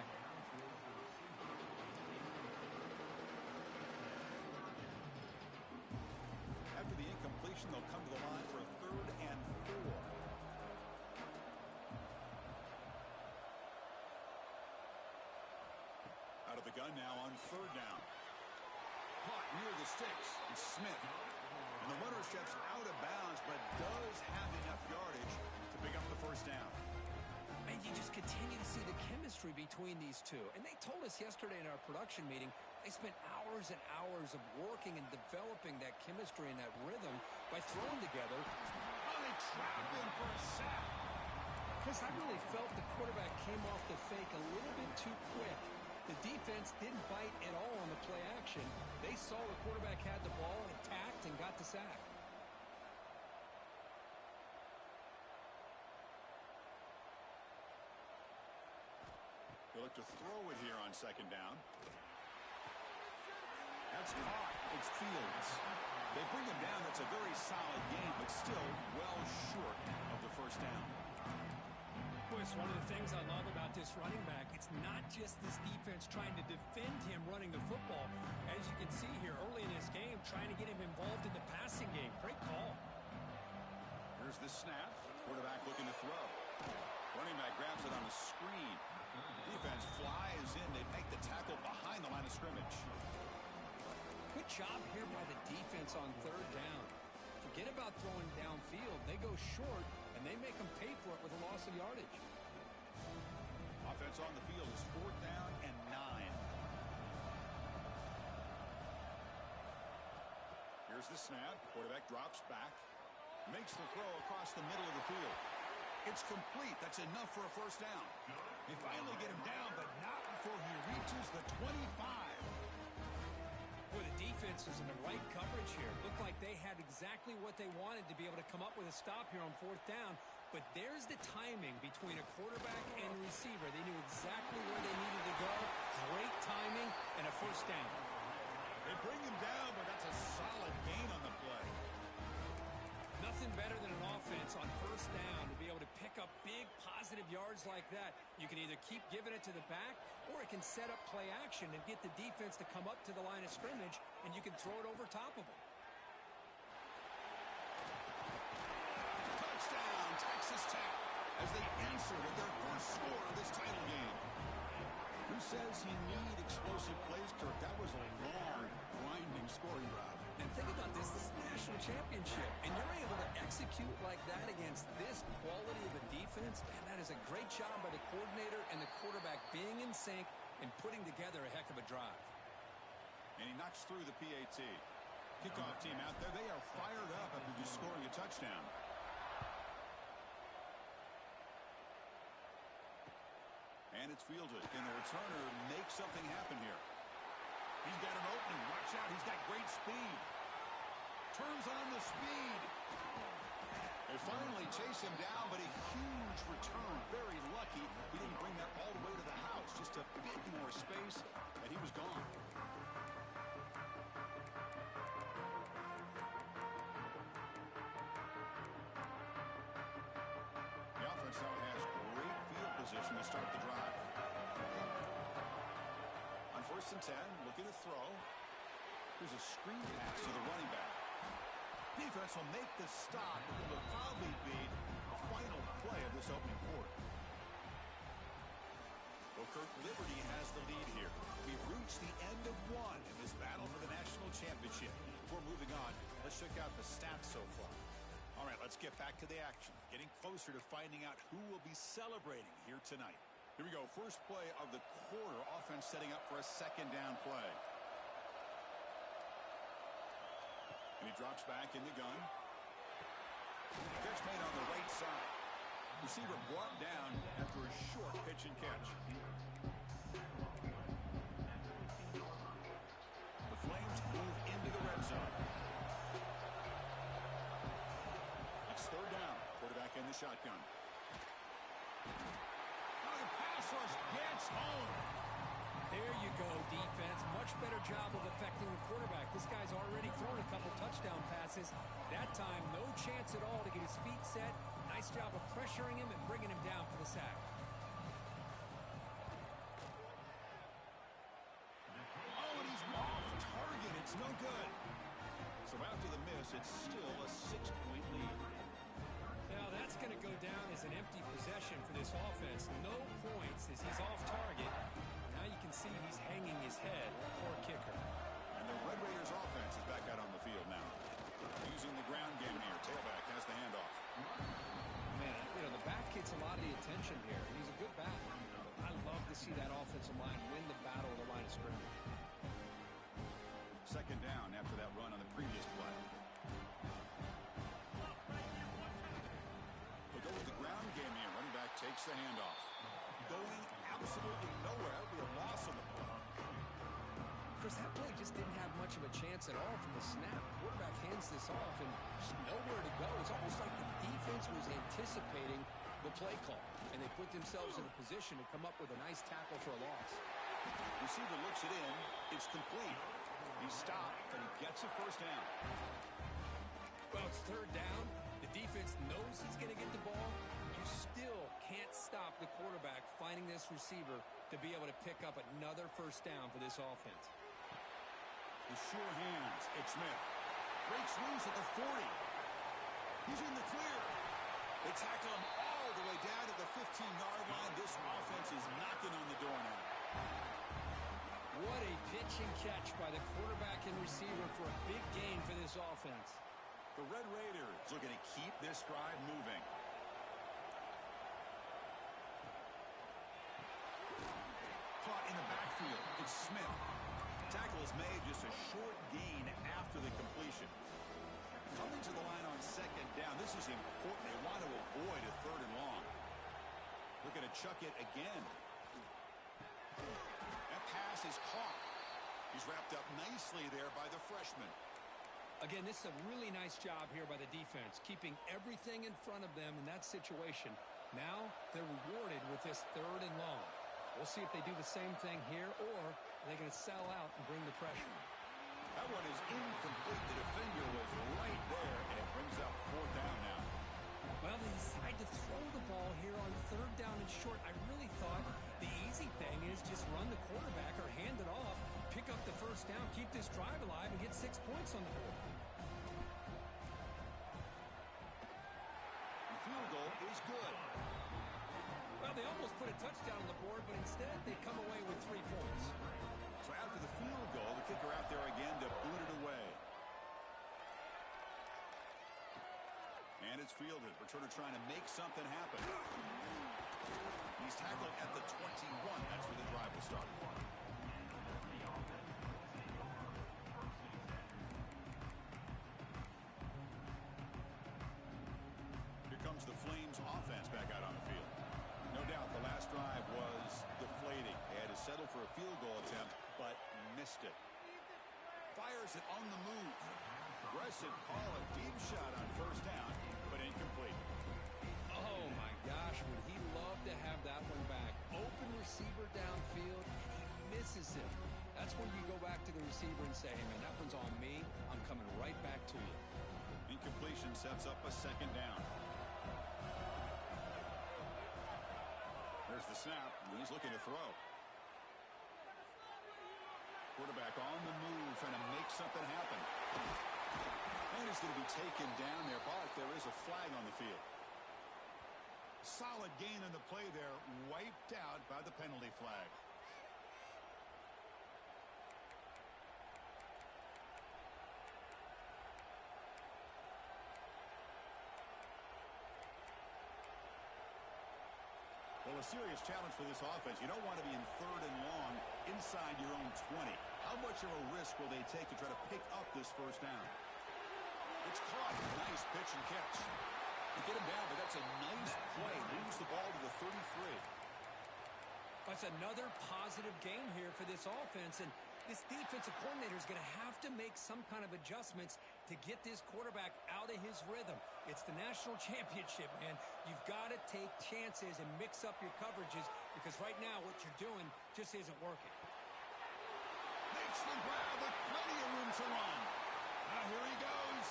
After the incompletion, they'll come to the line for a 3rd and 4. Out of the gun now on 3rd down. Caught near the sticks. It's Smith. And the runner steps out of bounds, but does have enough yardage to pick up the first down. And you just continue to see the chemistry between these two. And they told us yesterday in our production meeting, they spent hours and hours of working and developing that chemistry and that rhythm by throwing together. Oh, they trapped him for a sack. Chris, I really felt the quarterback came off the fake a little bit too quick. The defense didn't bite at all on the play action. They saw the quarterback had the ball, attacked, and got the sack. They look to throw it here on second down. That's caught. It's Fields. They bring him down. That's a very solid game, but still well short of the first down. Boy, it's one of the things I love about this running back. It's not just this defense trying to defend him running the football. As you can see here early in this game, trying to get him involved in the passing game. Great call. Here's the snap. Quarterback looking to throw. Running back grabs it on the screen. Defense flies in. They make the tackle behind the line of scrimmage. Good job here by the defense on third down. Forget about throwing downfield. They go short, and they make them pay for it with a loss of yardage. Offense on the field is 4th down and 9. Here's the snap. Quarterback drops back. Makes the throw across the middle of the field. It's complete. That's enough for a first down. They finally get him down, but not before he reaches the 25. Boy, the defense is in the right coverage here. Looked like they had exactly what they wanted to be able to come up with a stop here on 4th down. But there's the timing between a quarterback and a receiver. They knew exactly where they needed to go. Great timing and a first down. They bring him down, but that's a solid gain on the play. Nothing better than an offense on first down to be able to pick up big positive yards like that. You can either keep giving it to the back, or it can set up play action and get the defense to come up to the line of scrimmage, and you can throw it over top of them. Touchdown, Texas Tech, as they answer with their first score of this title game. Who says you need explosive plays, Kirk? That was a long, grinding scoring drive. And think about this. This is the national championship, and you're able to execute like that against this quality of a defense, and that is a great job by the coordinator and the quarterback being in sync and putting together a heck of a drive. And he knocks through the PAT. Kickoff team out there. They are fired up after just scoring a touchdown. And it's fielded. Can the returner make something happen here? He's got an opening. Watch out. He's got great speed. Turns on the speed. They finally chase him down, but a huge return. Very lucky he didn't bring that all the way to the house. Just a bit more space, and he was gone. The offense now has great field position to start the drive. On 1st and 10, looking to throw. Here's a screen pass to the running back. Defense will make the stop. It will probably be the final play of this opening quarter. Well, Kirk, Liberty has the lead here. We've reached the end of one in this battle for the national championship. Before moving on, let's check out the stats so far. All right, let's get back to the action. Getting closer to finding out who will be celebrating here tonight. Here we go. First play of the quarter. Offense setting up for a second down play. And he drops back in the gun. Catch made on the right side. Receiver brought down after a short pitch and catch. The Flames move into the red zone. It's 3rd down. Quarterback in the shotgun. Now the pass rush gets home. There you go, defense. Much better job of affecting the quarterback. This guy's already thrown a couple touchdown passes. That time, no chance at all to get his feet set. Nice job of pressuring him and bringing him down for the sack. Oh, and he's off target. It's no good. So after the miss, it's still a 6-point lead. Now that's going to go down as an empty possession for this offense. No points as he's off target. Now you can see he's hanging his head. Poor kicker. And the Red Raiders offense is back out on the field now. Using the ground game here. Tailback has the handoff. Man, the back gets a lot of the attention here. He's a good back. I love to see that offensive line win the battle of the line of scrimmage. Second down after that run on the previous play. We'll go with the ground game here. Running back takes the handoff. Going absolutely nowhere. It'll be a loss on the play. course, that play just didn't have much of a chance at all from the snap. Quarterback hands this off, and just nowhere to go. It's almost like the defense was anticipating the play call, and they put themselves in a position to come up with a nice tackle for a loss. Receiver looks it in. It's complete. He stopped, and he gets a first down. Well, it's third down. The defense knows he's going to get the ball. You still can't stop the quarterback finding this receiver to be able to pick up another first down for this offense. The sure hands. It's Smith. Breaks loose at the 40. He's in the clear. They tackle him all the way down to the 15-yard line. This offense is knocking on the door now. What a pitch and catch by the quarterback and receiver for a big gain for this offense. The Red Raiders looking to keep this drive moving. Caught in the backfield. It's Smith. Tackle is made, just a short gain after the completion. Coming to the line on second down. This is important. They want to avoid a third and long. Looking to chuck it again. That pass is caught. He's wrapped up nicely there by the freshman. Again, this is a really nice job here by the defense, keeping everything in front of them in that situation. Now they're rewarded with this third and long. We'll see if they do the same thing here, or are they going to sell out and bring the pressure? That one is incomplete. The defender was right there, and it brings up fourth down now. Well, they decide to throw the ball here on third down and short. I really thought the easy thing is just run the quarterback or hand it off, pick up the first down, keep this drive alive, and get 6 points on the board. The field goal is good. Well, they almost put a touchdown on the board, but instead they come away with 3 points. So after the field goal, the kicker out there again to boot it away. And it's fielded. Returner trying to make something happen. He's tackled at the 21. That's where the drive will start. Here comes the Flames offense back out on the field. No doubt the last drive was deflating. They had to settle for a field goal attempt, but missed it. Fires it on the move. Aggressive call, a deep shot on first down, but incomplete. Oh, my gosh, would he love to have that one back. Open receiver downfield, and he misses it. That's when you go back to the receiver and say, hey, man, that one's on me. I'm coming right back to you. Incompletion sets up a second down. There's the snap, and he's looking to throw. Quarterback on the move, trying to make something happen. And he's going to be taken down there, but there is a flag on the field. Solid gain on the play there, wiped out by the penalty flag. Well, a serious challenge for this offense. You don't want to be in third and long inside your own 20. How much of a risk will they take to try to pick up this first down? It's caught. Nice pitch and catch. They get him down, but that's a nice play. Moves the ball to the 33. That's another positive game here for this offense, and this defensive coordinator is going to have to make some kind of adjustments to get this quarterback out of his rhythm. It's the national championship, man. You've got to take chances and mix up your coverages, because right now what you're doing just isn't working. Makes the grab with plenty of room to run. Now here he goes.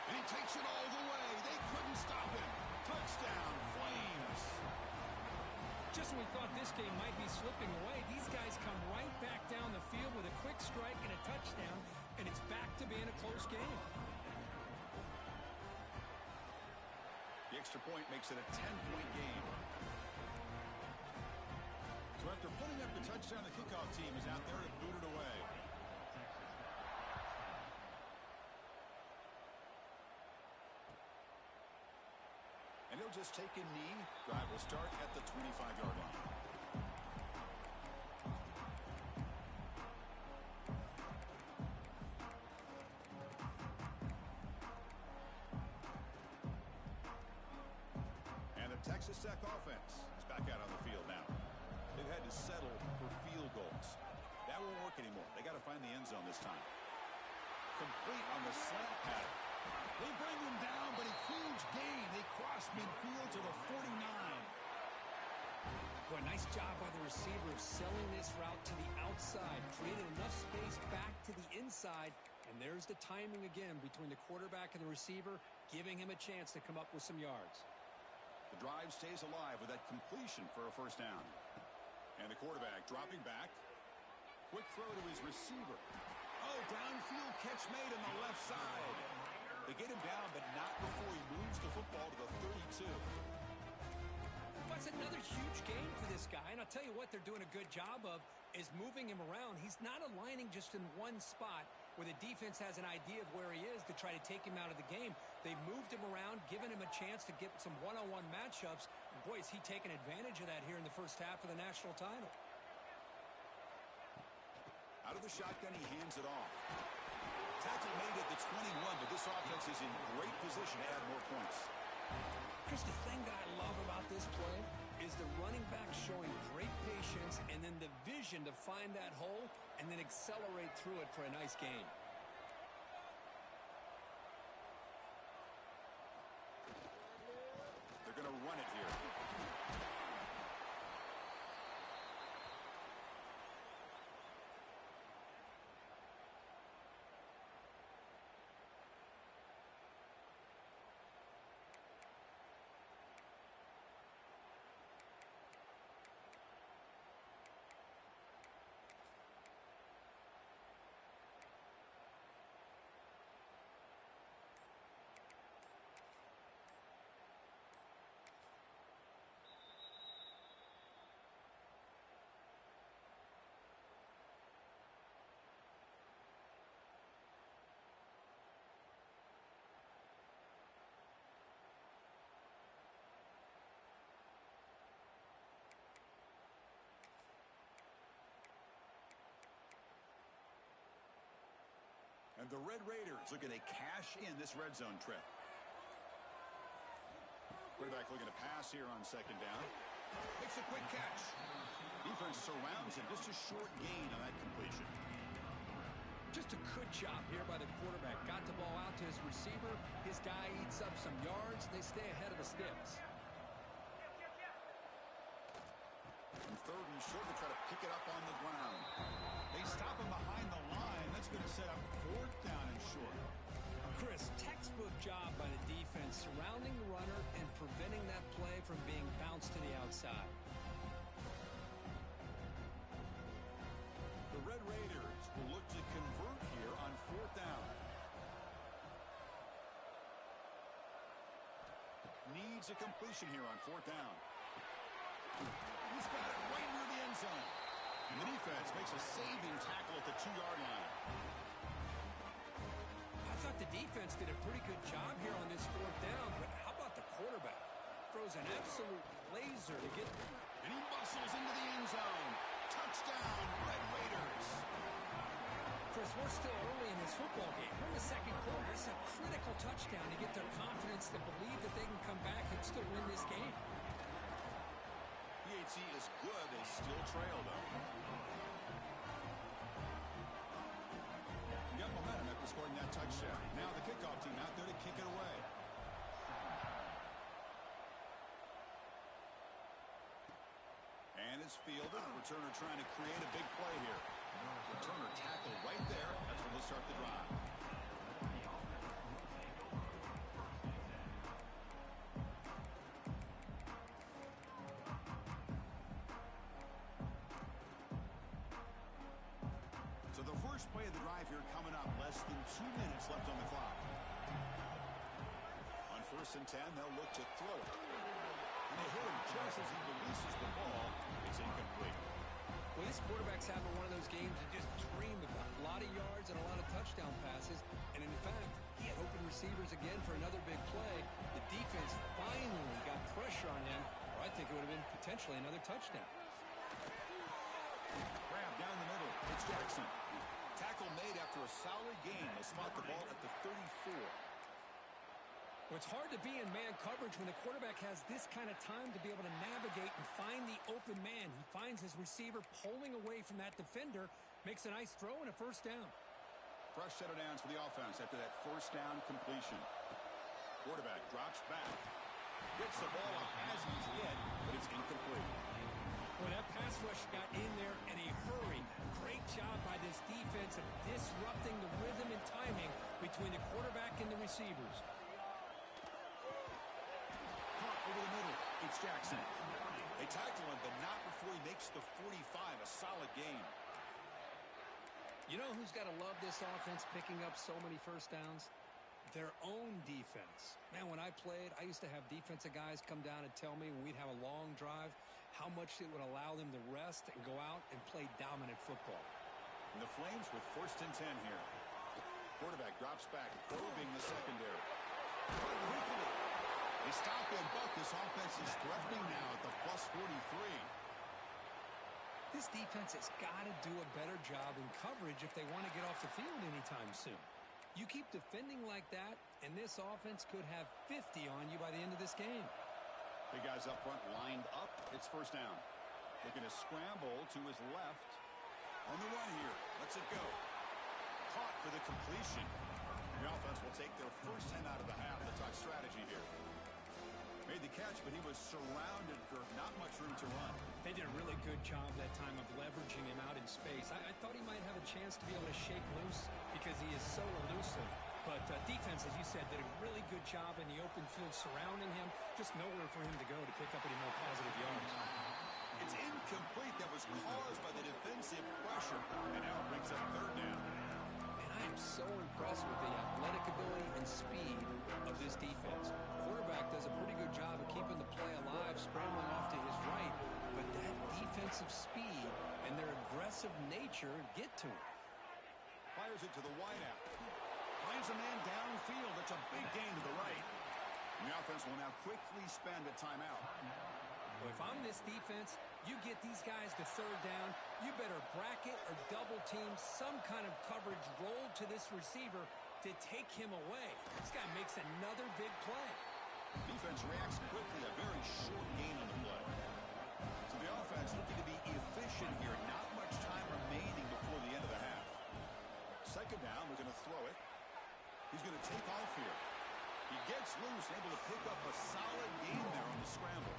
And he takes it all the way. They couldn't stop him. Touchdown, Flames. Just when we thought this game might be slipping away, these guys come right back down the field with a quick strike and a touchdown, and it's back to being a close game. The extra point makes it a 10-point game. So after putting up the touchdown, the kickoff team is out there to boot it away. And he'll just take a knee. Drive will start at the 25-yard line. And the Texas Tech offense is back out on the field now. They've had to settle for field goals. That That won't work anymore. They got to find the end zone this time. Complete on the slant pattern. They bring him down, but a huge gain. They cross midfield to the 49. Boy, nice job by the receiver of selling this route to the outside, created enough space back to the inside, and there's the timing again between the quarterback and the receiver, giving him a chance to come up with some yards. The drive stays alive with that completion for a first down. And the quarterback dropping back. Quick throw to his receiver. Oh, downfield catch made on the left side. They get him down, but not before he moves the football to the 32. That's another huge gain for this guy, and I'll tell you what they're doing a good job of is moving him around. He's not aligning just in one spot where the defense has an idea of where he is to try to take him out of the game. They've moved him around, given him a chance to get some one-on-one matchups. And boy, is he taking advantage of that here in the first half of the national title. Out of the shotgun, he hands it off. Tackle made at the 21, but this offense is in great position to add more points. Chris, the thing that I love about this play is the running back showing great patience and then the vision to find that hole and then accelerate through it for a nice gain. They're going to run it here. And the Red Raiders looking to cash in this red zone trip. Quarterback looking to pass here on second down. Makes a quick catch. Defense surrounds him. Just a short gain on that completion. Just a good job here by the quarterback. Got the ball out to his receiver. His guy eats up some yards. They stay ahead of the sticks. And third and short to try to pick it up on the ground. They stop him behind the line. That's going to set up fourth down and short. Chris, textbook job by the defense surrounding the runner and preventing that play from being bounced to the outside. The Red Raiders will look to convert here on fourth down. Needs a completion here on fourth down. He's got it right near the end zone. And the defense makes a saving tackle at the 2-yard line. I thought the defense did a pretty good job here on this fourth down, but how about the quarterback? Throws an absolute laser to get there. And he muscles into the end zone. Touchdown, Red Raiders. Chris, we're still early in this football game. We're in the second quarter. It's a critical touchdown to get their confidence to believe that they can come back and still win this game. PAT is good. They still trail, though. You got momentum after scoring that touchdown. Now the kickoff team out there to kick it away. And it's fielded. Returner trying to create a big play here. Returner tackled right there. That's when they'll start the drive. So the first play of the drive here coming up. Less than 2 minutes left on the clock. On 1st and 10, they'll look to throw it. And they hit him just as he releases the ball. It's incomplete. Well, this quarterback's having one of those games that just dreamed about. A lot of yards and a lot of touchdown passes. And in fact, he had open receivers again for another big play. The defense finally got pressure on him, or I think it would have been potentially another touchdown. Grab down the middle. It's Jackson. Tackle made after a solid gain. They'll spot the ball at the 34. Well, it's hard to be in man coverage when the quarterback has this kind of time to be able to navigate and find the open man. He finds his receiver pulling away from that defender, Makes a nice throw and a first down. Fresh set of downs for the offense after that first down completion. Quarterback drops back. Gets the ball off as he's hit, but it's incomplete. Well, that pass rush got in there in a hurry. Great job by this defense of disrupting the rhythm and timing between the quarterback and the receivers. Caught over the middle. It's Jackson. They tackle him, but not before he makes the 45. A solid game. You know who's got to love this offense picking up so many first downs? Their own defense. Man, when I played, I used to have defensive guys come down and tell me when we'd have a long drive how much it would allow them to rest and go out and play dominant football. And the Flames with 1st and 10 here. Quarterback drops back, probing the secondary. Quickly. They stop and buck. This offense is threatening now at the plus 43. This defense has got to do a better job in coverage if they want to get off the field anytime soon. You keep defending like that, and this offense could have 50 on you by the end of this game. Big guys up front lined up. It's first down. Looking to scramble to his left. On the run here. Lets it go. Caught for the completion. The offense will take their first 10 out of the half. The talk strategy here. Made the catch, but he was surrounded for not much room to run. They did a really good job that time of leveraging him out in space. I thought he might have a chance to be able to shake loose because he is so elusive. But defense, as you said, did a really good job in the open field surrounding him. Just nowhere for him to go to pick up any more positive yards. It's incomplete. That was caused by the defensive pressure. And now it brings up 3rd down. And I am so impressed with the athletic ability and speed of this defense. Quarterback does a pretty good job of keeping the play alive, scrambling off to his right. But that defensive speed and their aggressive nature get to him. Fires it to the wideout. Finds a man downfield. It's a big gain to the right. The offense will now quickly spend a timeout. Well, if I'm this defense, you get these guys to 3rd down, you better bracket or double team some kind of coverage roll to this receiver to take him away. This guy makes another big play. Defense reacts quickly. A very short gain on the play. So the offense looking to be efficient here. Not much time remaining before the end of the half. 2nd down. We're going to throw it. He's going to take off here. He gets loose, able to pick up a solid gain there on the scramble.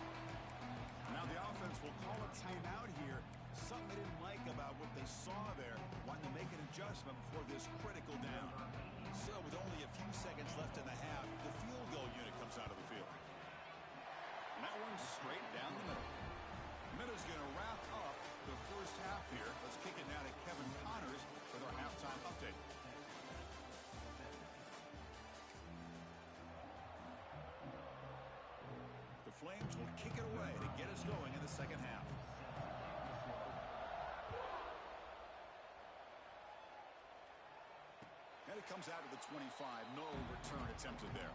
Now the offense will call a timeout here. Something they didn't like about what they saw there. Wanting to make an adjustment before this critical down. So with only a few seconds left in the half, the field goal unit comes out of the field. And that one's straight down the middle. Minuta's going to wrap up the first half here. Let's kick it now to Kevin Connors with our halftime update. The Flames will kick it away to get us going in the second half. And it comes out of the 25. No return attempted there.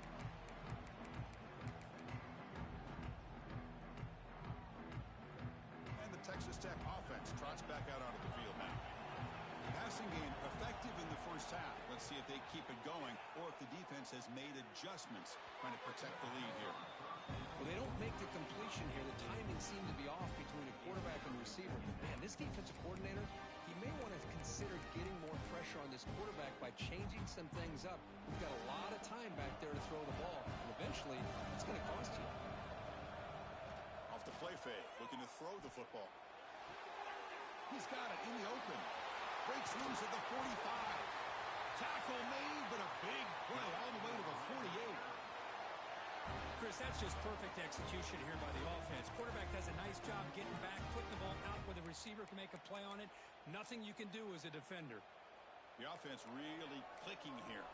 And the Texas Tech offense trots back out onto the field now. The passing game effective in the first half. Let's see if they keep it going or if the defense has made adjustments trying to protect the lead here. Well, they don't make the completion here. The timing seemed to be off between a quarterback and receiver. But man, this defensive coordinator, he may want to consider getting more pressure on this quarterback by changing some things up. You've got a lot of time back there to throw the ball, and eventually it's going to cost you. Off the play fake, looking to throw the football. He's got it in the open. Breaks loose at the 45. Tackle made, but a big play all the way to the 48. Chris, that's just perfect execution here by the offense. Quarterback does a nice job getting back, putting the ball out where the receiver can make a play on it. Nothing you can do as a defender. The offense really clicking here.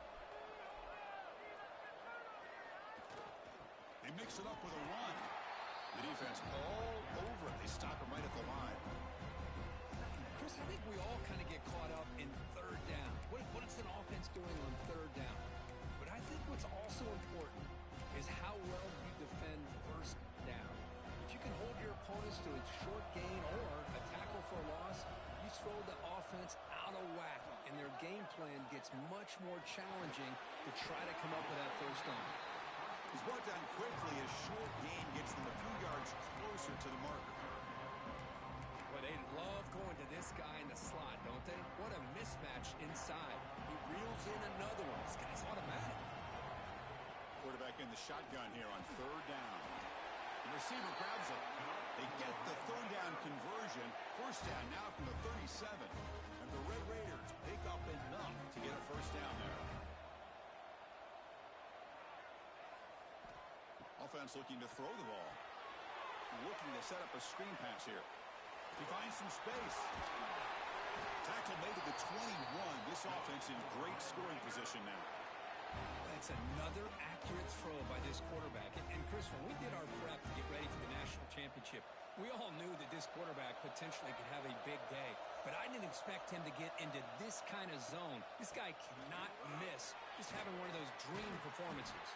They mix it up with a run. The defense all over it. They stop him right at the line. Chris, I think we all kind of get caught up in 3rd down. What is an offense doing on 3rd down? But I think what's also important is how well you defend 1st down. If you can hold your opponents to a short gain or a tackle for a loss, you throw the offense out of whack, and their game plan gets much more challenging to try to come up with that 1st down. He's brought down quickly. A short gain gets them a few yards closer to the marker. Well, they They love going to this guy in the slot, don't they? What a mismatch inside. He reels in another one. This guy's automatic. Quarterback in the shotgun here on third down. The receiver grabs it. They get the third down conversion. First down now from the 37. And the Red Raiders pick up enough to get a first down there. Offense looking to throw the ball. Looking to set up a screen pass here. He finds some space. Tackle made to the 21. This offense in great scoring position now. That's another accurate throw by this quarterback. And Chris, when we did our prep to get ready for the national championship, we all knew that this quarterback potentially could have a big day. But I didn't expect him to get into this kind of zone. This guy cannot miss. Just having one of those dream performances.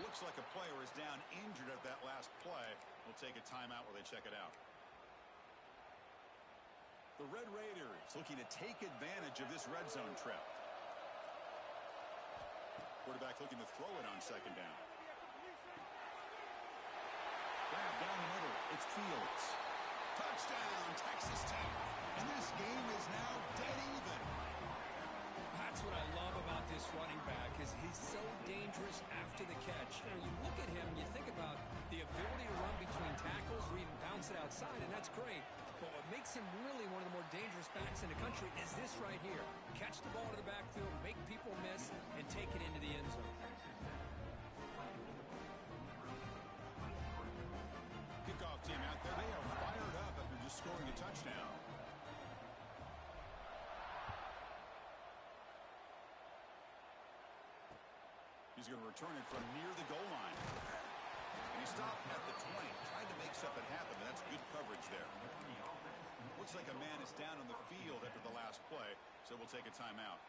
Looks like a player is down injured at that last play. We'll take a timeout while they check it out. The Red Raiders looking to take advantage of this red zone trip. Quarterback looking to throw it on second down. Grab down the middle. It's Fields. Touchdown, Texas Tech. And this game is now dead even. That's what I love about this running back is he's so dangerous after the catch. You know, you look at him and you think about the ability to run between tackles or even bounce it outside, and that's great. But what makes him really one of the more dangerous backs in the country is this right here. Catch the ball to the backfield, make people miss, and take it into the end zone. Kickoff team out there. They are fired up after just scoring a touchdown. He's going to return it from near the goal line. And he stopped at the 20, trying to make something happen. That's good coverage there. Looks like a man is down on the field after the last play, so we'll take a timeout.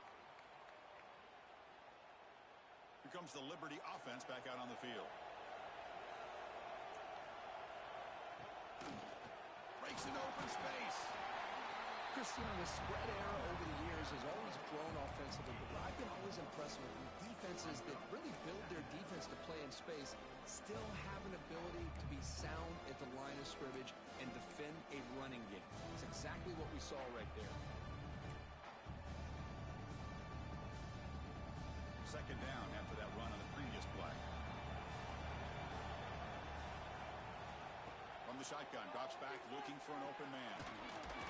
Here comes the Liberty offense back out on the field. Breaks into open space. Christian, the spread era over the years has always grown offensively, but I've been always impressed with defenses that really build their defense to play in space, still have an ability to be sound at the line of scrimmage and defend a running game. It's exactly what we saw right there. Second down after that run on the previous play. From the shotgun, drops back looking for an open man.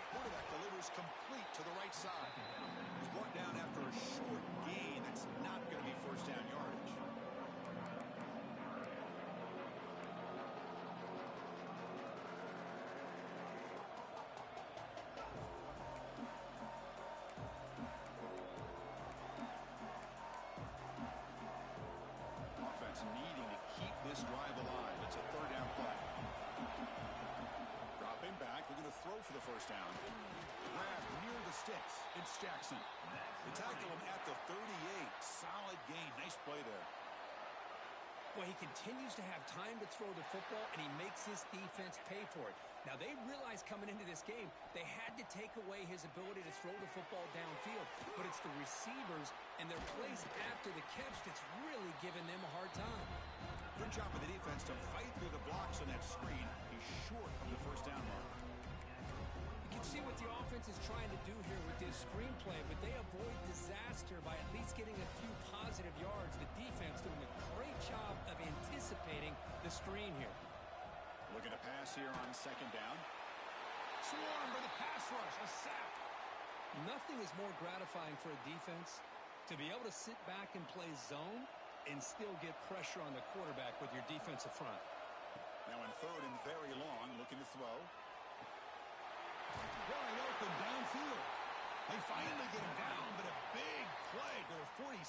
Quarterback delivers complete to the right side. He's brought down after a short gain. That's not going to be first down yardage. Offense needing to keep this drive alive. It's a third down play. Dropping back, looking to throw for the first down. Grab near the sticks. It's Jackson. They tackle him at the 38. Solid gain. Nice play there. Well, he continues to have time to throw the football, and he makes his defense pay for it. Now, they realized coming into this game they had to take away his ability to throw the football downfield, but it's the receivers and their plays after the catch that's really giving them a hard time. Good job of the defense to fight through the blocks on that screen. He's short of the first down mark. You can see what the offense is trying to do here with this screenplay, but they avoid disaster by at least getting a few positive yards. The defense doing a great job of anticipating the screen here. Looking to pass here on second down. Swarmed by the pass rush, a sack. Nothing is more gratifying for a defense to be able to sit back and play zone and still get pressure on the quarterback with your defensive front. Now in third and very long, looking to throw. Wide open downfield. They finally get him down, but a big play to the 46.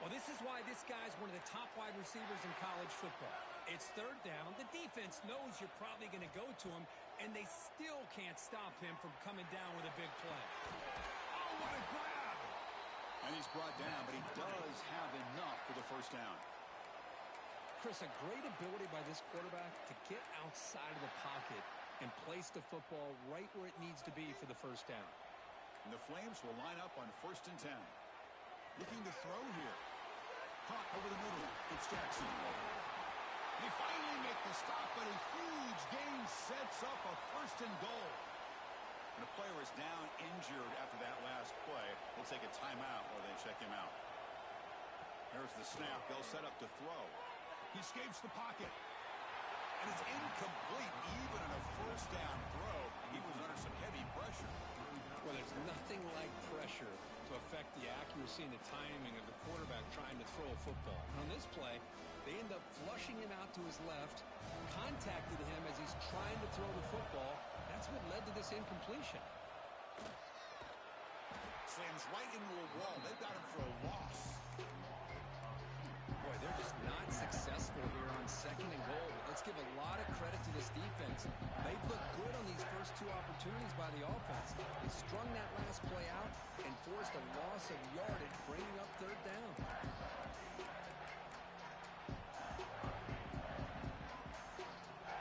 Well, this is why this guy's one of the top wide receivers in college football. It's third down. The defense knows you're probably going to go to him, and they still can't stop him from coming down with a big play. Oh, what a grab! And he's brought down, but he does have enough for the first down. Chris, a great ability by this quarterback to get outside of the pocket and place the football right where it needs to be for the first down. And the Flames will line up on 1st and 10. Looking to throw here. Caught over the middle. It's Jackson. They finally make the stop, but a huge gain sets up a first and goal. And a player is down injured after that last play. They'll take a timeout while they check him out. Here's the snap. They'll set up to throw. He escapes the pocket. And it's incomplete even in a first down throw. He was under some heavy pressure. Well, there's nothing like pressure to affect the accuracy and the timing of the quarterback trying to throw a football. And on this play, they end up flushing him out to his left, contacted him as he's trying to throw the football. That's what led to this incompletion. Slams right into a wall. They've got him for a loss. Boy, they're just not successful here on second and goal. Let's give a lot of credit to this defense. They've looked good on these first two opportunities by the offense. They strung that last play out and forced a loss of yardage, bringing up third down.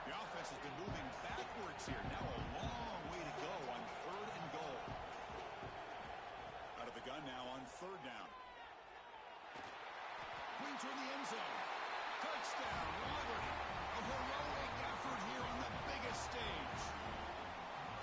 The offense has been moving backwards here. Now a long way to go on third and goal. Out of the gun now on third down. Queen toward the end zone. Touchdown, Liberty. A heroic effort here on the biggest stage.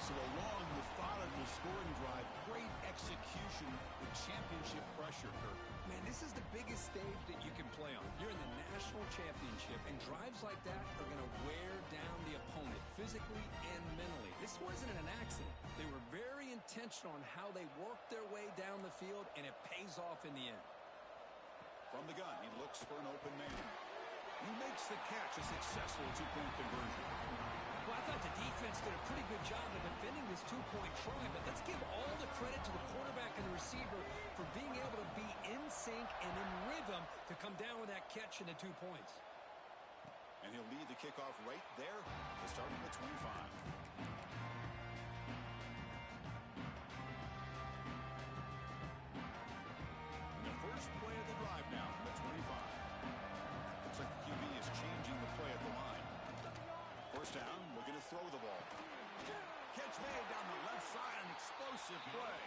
So a long, methodical scoring drive. Great execution with championship pressure, Kirk. Man, this is the biggest stage that you can play on. You're in the national championship, and drives like that are going to wear down the opponent physically and mentally. This wasn't an accident. They were very intentional on how they worked their way down the field, and it pays off in the end. From the gun, he looks for an open man. He makes the catch, a successful two-point conversion. Well, I thought the defense did a pretty good job of defending this two-point try, but let's give all the credit to the quarterback and the receiver for being able to be in sync and in rhythm to come down with that catch and the 2 points. And he'll lead the kickoff right there to start at the 25. The first play of the drive now from the 25. Looks like the QB is changing the play at the line. First down, looking to throw the ball. Catch made down the left side, an explosive play.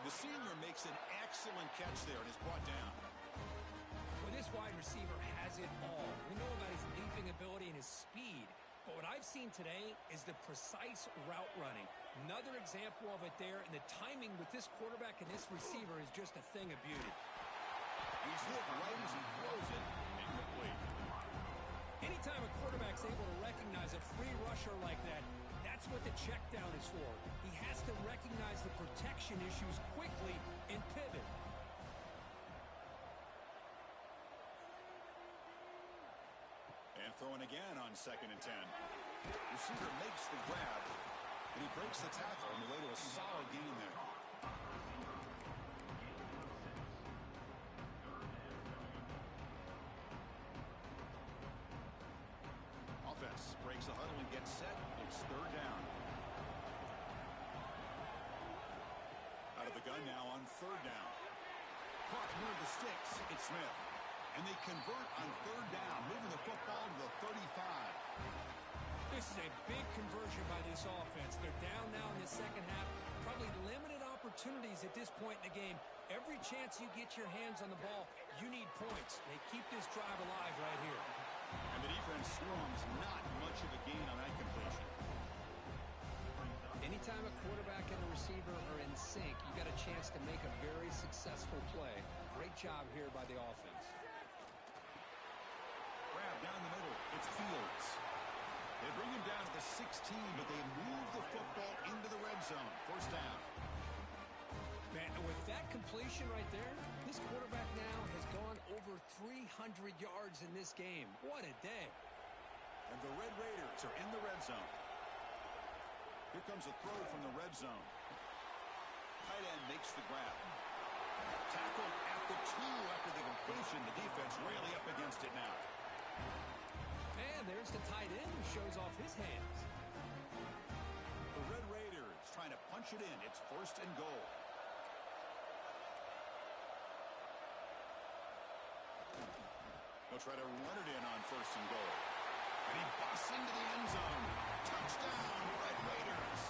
The senior makes an excellent catch there and is brought down. Well, this wide receiver has it all. We know about his leaping ability and his speed, but what I've seen today is the precise route running. Another example of it there, and the timing with this quarterback and this receiver is just a thing of beauty. He's hit right as he throws it, incomplete. Anytime a quarterback's able to recognize a free rusher like that, that's what the check down is for. He has to recognize the protection issues quickly and pivot. And throwing again on 2nd and 10. Receiver makes the grab, and he breaks the tackle on the way to a solid gain there. Offense breaks the huddle and gets set. It's third down. Out of the gun now on third down. Caught near the sticks. It's Smith. And they convert on third down, moving the football to the 35. This is a big conversion by this offense. They're down now in the second half. Probably limited opportunities at this point in the game. Every chance you get your hands on the ball, you need points. They keep this drive alive right here. And the defense swarms, not much of a gain on that completion. Anytime a quarterback and a receiver are in sync, you got a chance to make a very successful play. Great job here by the offense. Grab down the middle. It's Fields. They bring him down to the 16, but they move the football into the red zone. First down. Man, with that completion right there, this quarterback now has gone over 300 yards in this game. What a day. And the Red Raiders are in the red zone. Here comes a throw from the red zone. Tight end makes the grab. Tackled at the 2 after the completion. The defense really up against it now. And there's the tight end who shows off his hands. The Red Raiders trying to punch it in. It's first and goal. They'll try to run it in on first and goal. And he busts into the end zone. Touchdown, Red Raiders.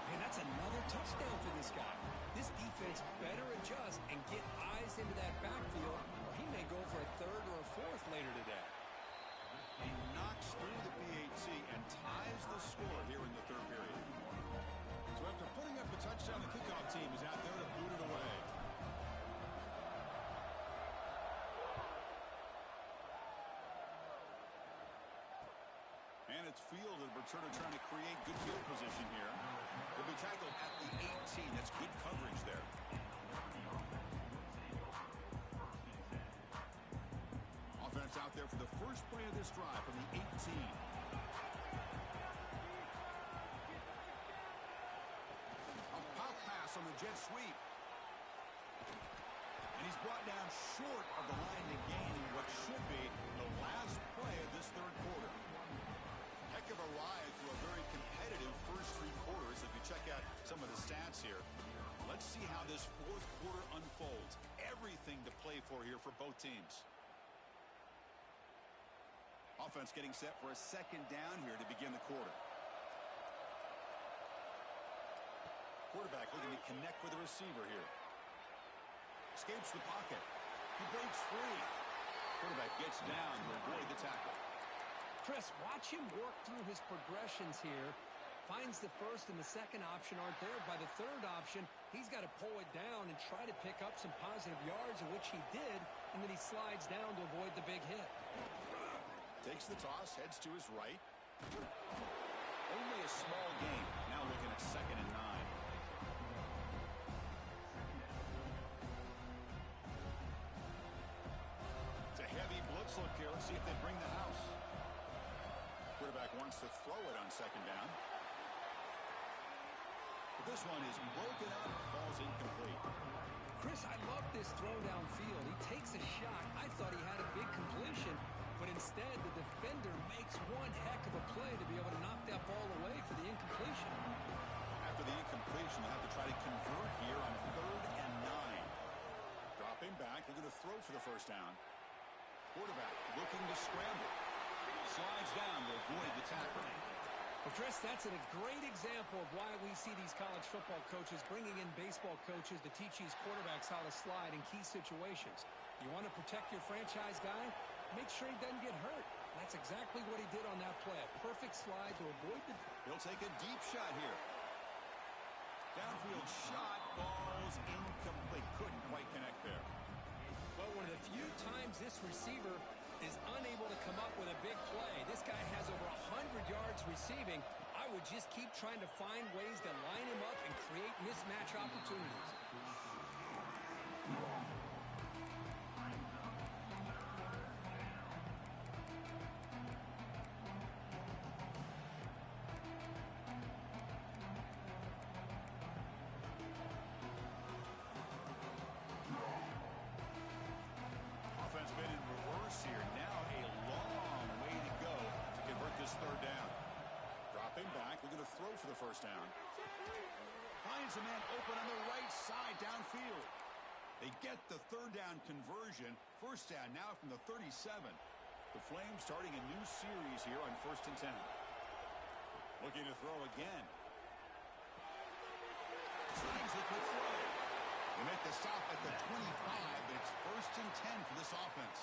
Man, that's another touchdown for this guy. This defense better adjust and get eyes into that backfield, or he may go for a third or a fourth later today. Cincy and ties the score here in the third period. So after putting up a touchdown, the kickoff team is out there to boot it away. And it's fielded. Returner trying to create good field position here. He'll be tackled at the 18. That's good coverage there. Offense out there for the first play of this drive from the 18. A pop pass on the jet sweep. And he's brought down short of the line to gain in what should be the last play of this third quarter. Heck of a ride through a very competitive first three quarters. If you check out some of the stats here, let's see how this fourth quarter unfolds. Everything to play for here for both teams. Offense getting set for a second down here to begin the quarter. Quarterback looking to connect with the receiver here. Escapes the pocket. He breaks free. Quarterback gets down to avoid the tackle. Chris, watch him work through his progressions here. Finds the first and the second option aren't there. By the third option, he's got to pull it down and try to pick up some positive yards, which he did, and then he slides down to avoid the big hit. Takes the toss, heads to his right. Only a small gain. Now looking at 2nd and 9. It's a heavy blitz look here. Let's see if they bring the house. Quarterback wants to throw it on 2nd down. But this one is broken up, falls incomplete. Chris, I love this throw downfield. He takes a shot. I thought he had a big completion, but instead the defender makes one heck of a play to be able to knock that ball away for the incompletion. After the incompletion, they'll have to try to convert here on 3rd and 9. Dropping back, they're going to throw for the first down. Quarterback looking to scramble. Slides down to avoid the tackle. Well, Chris, that's a great example of why we see these college football coaches bringing in baseball coaches to teach these quarterbacks how to slide in key situations. You want to protect your franchise guy? Make sure he doesn't get hurt. That's exactly what he did on that play. A perfect slide to avoid the... He'll take a deep shot here. Downfield shot falls incomplete. Couldn't quite connect there. Well, one of the few times this receiver is unable to come up with a big play. This guy has over 100 yards receiving. I would just keep trying to find ways to line him up and create mismatch opportunities. Offense been in reverse here. Now a long way to go to convert this 3rd down. Dropping back, we're going to throw for the first down. Finds a man open on the right side downfield. They get the 3rd down conversion. First down now from the 37. The Flames starting a new series here on 1st and 10. Looking to throw again. Tries the quick throw. They make the stop at the 25, but it's 1st and 10 for this offense.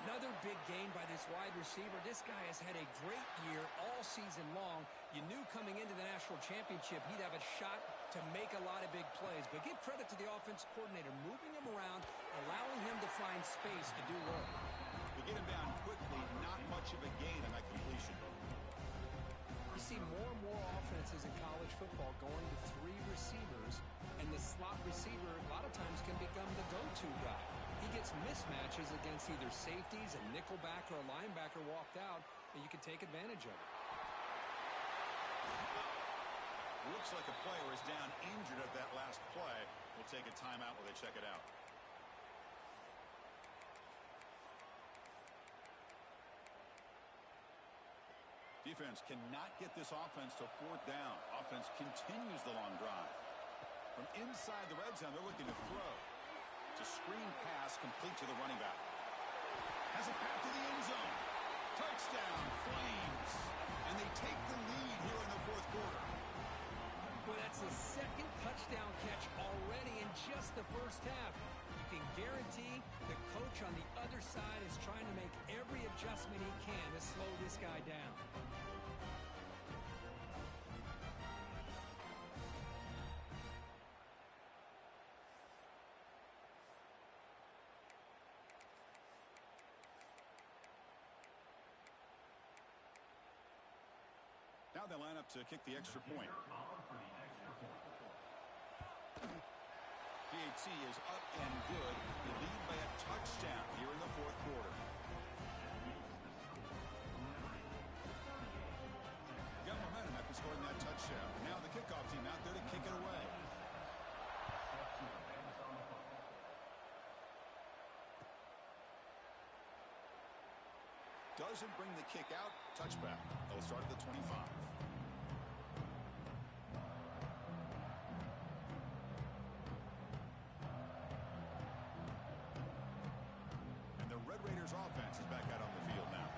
Another big gain by this wide receiver. This guy has had a great year all season long. You knew coming into the national championship he'd have a shot to make a lot of big plays. But give credit to the offense coordinator, moving him around, allowing him to find space to do work. They get him down quickly, not much of a gain on that completion. You see more and more offenses in college football going to 3 receivers, and the slot receiver a lot of times can become the go-to guy. He gets mismatches against either safeties, a nickelback, or a linebacker walked out, and you can take advantage of it. Looks like a player is down injured at that last play. We'll take a timeout while they check it out. Defense cannot get this offense to 4th down. Offense continues the long drive. From inside the red zone, they're looking to throw. It's a screen pass complete to the running back. Has a path to the end zone. Touchdown, Flames. And they take the lead here in the 4th quarter. Well, that's the 2nd touchdown catch already in just the first half. You can guarantee the coach on the other side is trying to make every adjustment he can to slow this guy down. they line up to kick the extra point. PAT is up and good. They lead by a touchdown here in the fourth quarter. Got momentum after scoring that touchdown. Now the kickoff team out there to kick it away. Doesn't bring the kick out. Touchback. They'll start at the 25. And the Red Raiders offense is back out on the field now.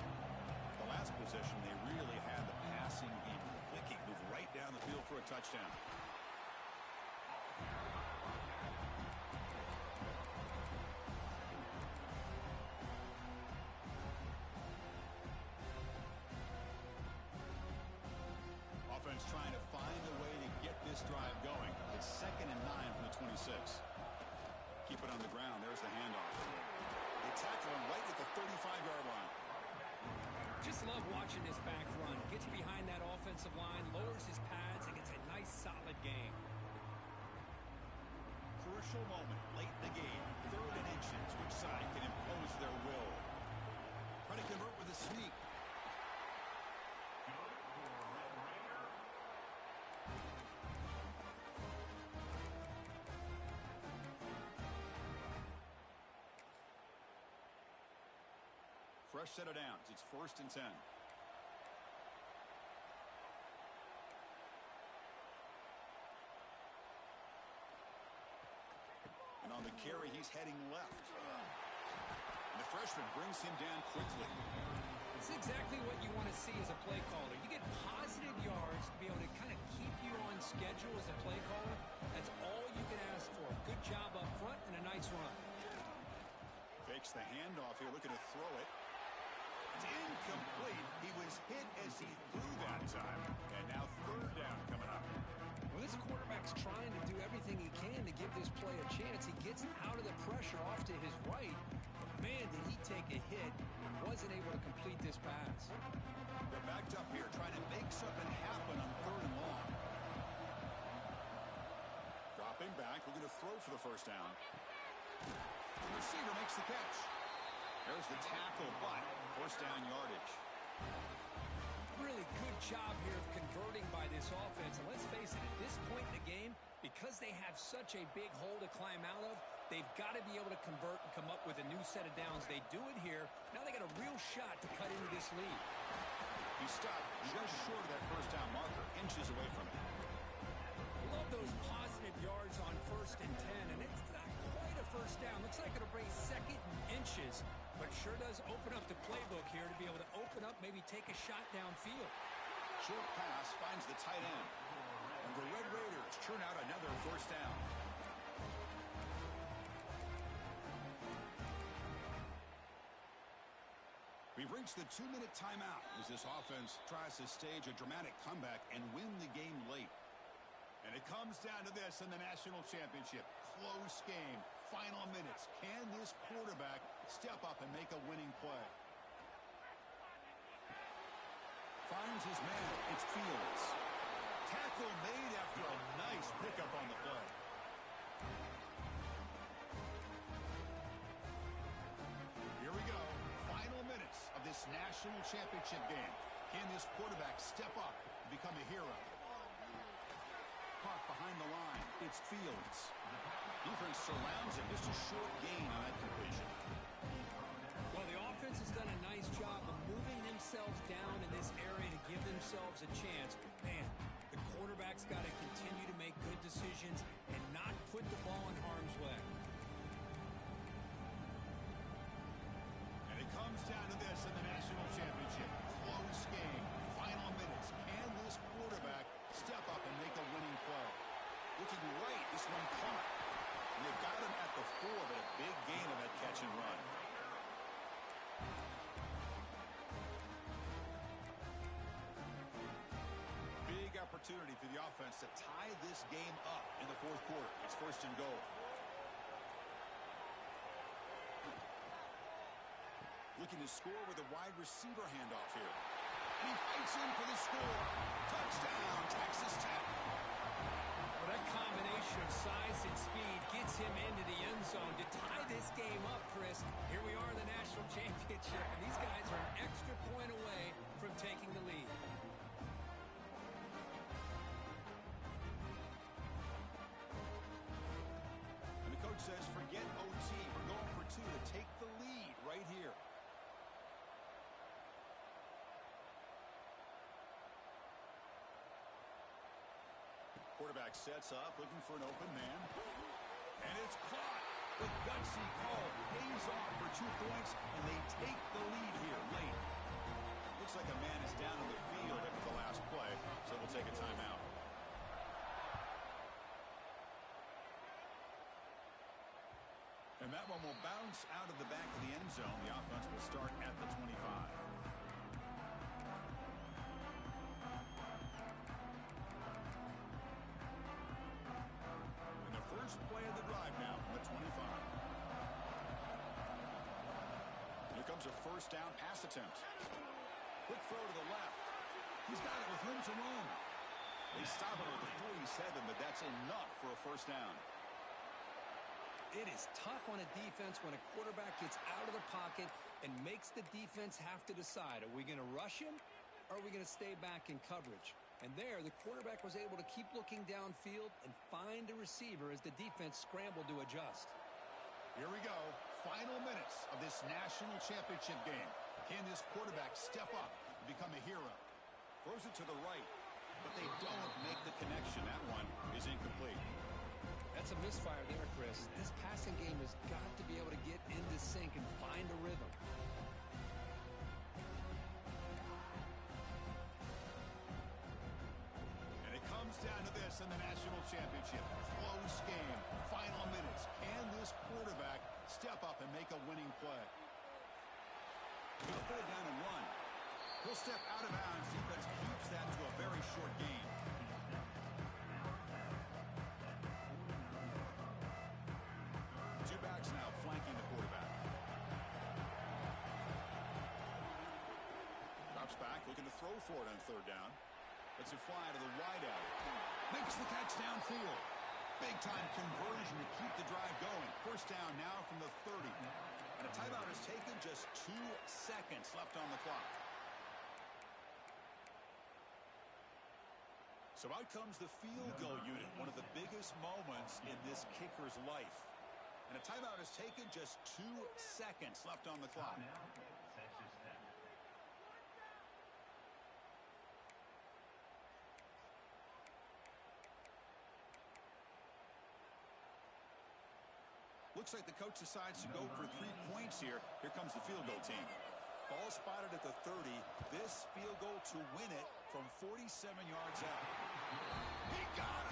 The last possession, they really had the passing game clicking. Move right down the field for a touchdown. Offense trying to find a way to get this drive going. It's 2nd and 9 from the 26. Keep it on the ground. There's the handoff. They tackle him right at the 35-yard line. Just love watching this back run. Gets behind that offensive line, lowers his pads, and gets a nice, solid gain. Crucial moment late in the game. 3rd and inches. Which side can impose their will? Try to convert with a sneak. Fresh set of downs. It's 1st and 10. And on the carry, he's heading left. And the freshman brings him down quickly. It's exactly what you want to see as a play caller. You get positive yards to be able to kind of keep you on schedule as a play caller. That's all you can ask for. Good job up front and a nice run. Fakes the handoff here, looking to throw it. It's incomplete. He was hit as he threw that time. And now 3rd down coming up. Well, this quarterback's trying to do everything he can to give this play a chance. He gets out of the pressure off to his right. But, man, did he take a hit and wasn't able to complete this pass. They're backed up here trying to make something happen on 3rd and long. Dropping back. We're going to throw for the 1st down. The receiver makes the catch. There's the tackle, but 1st down yardage. Really good job here of converting by this offense. And let's face it, at this point in the game, because they have such a big hole to climb out of, they've got to be able to convert and come up with a new set of downs. They do it here. Now they got a real shot to cut into this lead. He stopped just short of that 1st down marker, inches away from it. Love those positive yards on 1st and 10, and it's not quite a 1st down. Looks like it'll bring 2nd and inches, but sure does open up the playbook here to be able to open up, maybe take a shot downfield. Short pass finds the tight end. And the Red Raiders churn out another 1st down. We've reached the 2-minute timeout as this offense tries to stage a dramatic comeback and win the game late. And it comes down to this in the national championship. Close game. Final minutes. Can this quarterback step up and make a winning play? Finds his man. It's Fields. Tackle made after a nice pickup on the play. Here we go. Final minutes of this national championship game. Can this quarterback step up and become a hero? Caught behind the line. It's Fields. Defense surrounds him. Just a short gain on that completion. Well, the offense has done a nice job of moving themselves down in this area to give themselves a chance. But, man, the quarterback's got to continue to make good decisions and not put the ball in harm's way. And it comes down to this in the national championship. Close game. Final minutes. Can this quarterback step up and make a winning play? Looking right. This one caught. And they've got him at the 4, but a big gain on that catch and run. Big opportunity for the offense to tie this game up in the 4th quarter. It's 1st and goal. Looking to score with a wide receiver handoff here. And he fights in for the score. Touchdown, Texas Tech. Well, that combination of size and speed gets him into the end zone to tie this game up, Chris. Here we are in the national championship, and these guys are an extra point away from taking the lead. And the coach says, forget OT. We're going for two to take the lead right here. Quarterback sets up, looking for an open man. And it's caught. The gutsy call pays off for 2 points, and they take the lead here late. Looks like a man is down in the field after the last play, so we'll take a timeout. And that one will bounce out of the back of the end zone. The offense will start at the 25. And the first play of the drive now from the 25. Here comes a first down pass attempt. Quick throw to the left. He's got it with room to roam. They stop it at the 47, but that's enough for a first down. It is tough on a defense when a quarterback gets out of the pocket and makes the defense have to decide, are we going to rush him or are we going to stay back in coverage? And there, the quarterback was able to keep looking downfield and find a receiver as the defense scrambled to adjust. Here we go. Final minutes of this national championship game. Can this quarterback step up and become a hero? Throws it to the right, but they don't make the connection. That one is incomplete. That's a misfire there, Chris. This passing game has got to be able to get into sync and find a rhythm. And it comes down to this in the national championship. Close game. Final minutes. Can this quarterback step up and make a winning play? He'll put it down and run. He'll step out of bounds. Defense keeps that to a very short gain. Two backs now flanking the quarterback. Drops back, looking to throw for it on third down. Lets it fly to the wideout. Makes the catch downfield. Big-time conversion to keep the drive going. First down now from the 30. And a timeout is taken, just 2 seconds left on the clock. So out comes the field goal unit, one of the biggest moments in this kicker's life. And a timeout is taken, just 2 seconds left on the clock. Looks like the coach decides to go for 3 points here. Here comes the field goal team. Ball spotted at the 30. This field goal to win it from 47 yards out. He got it!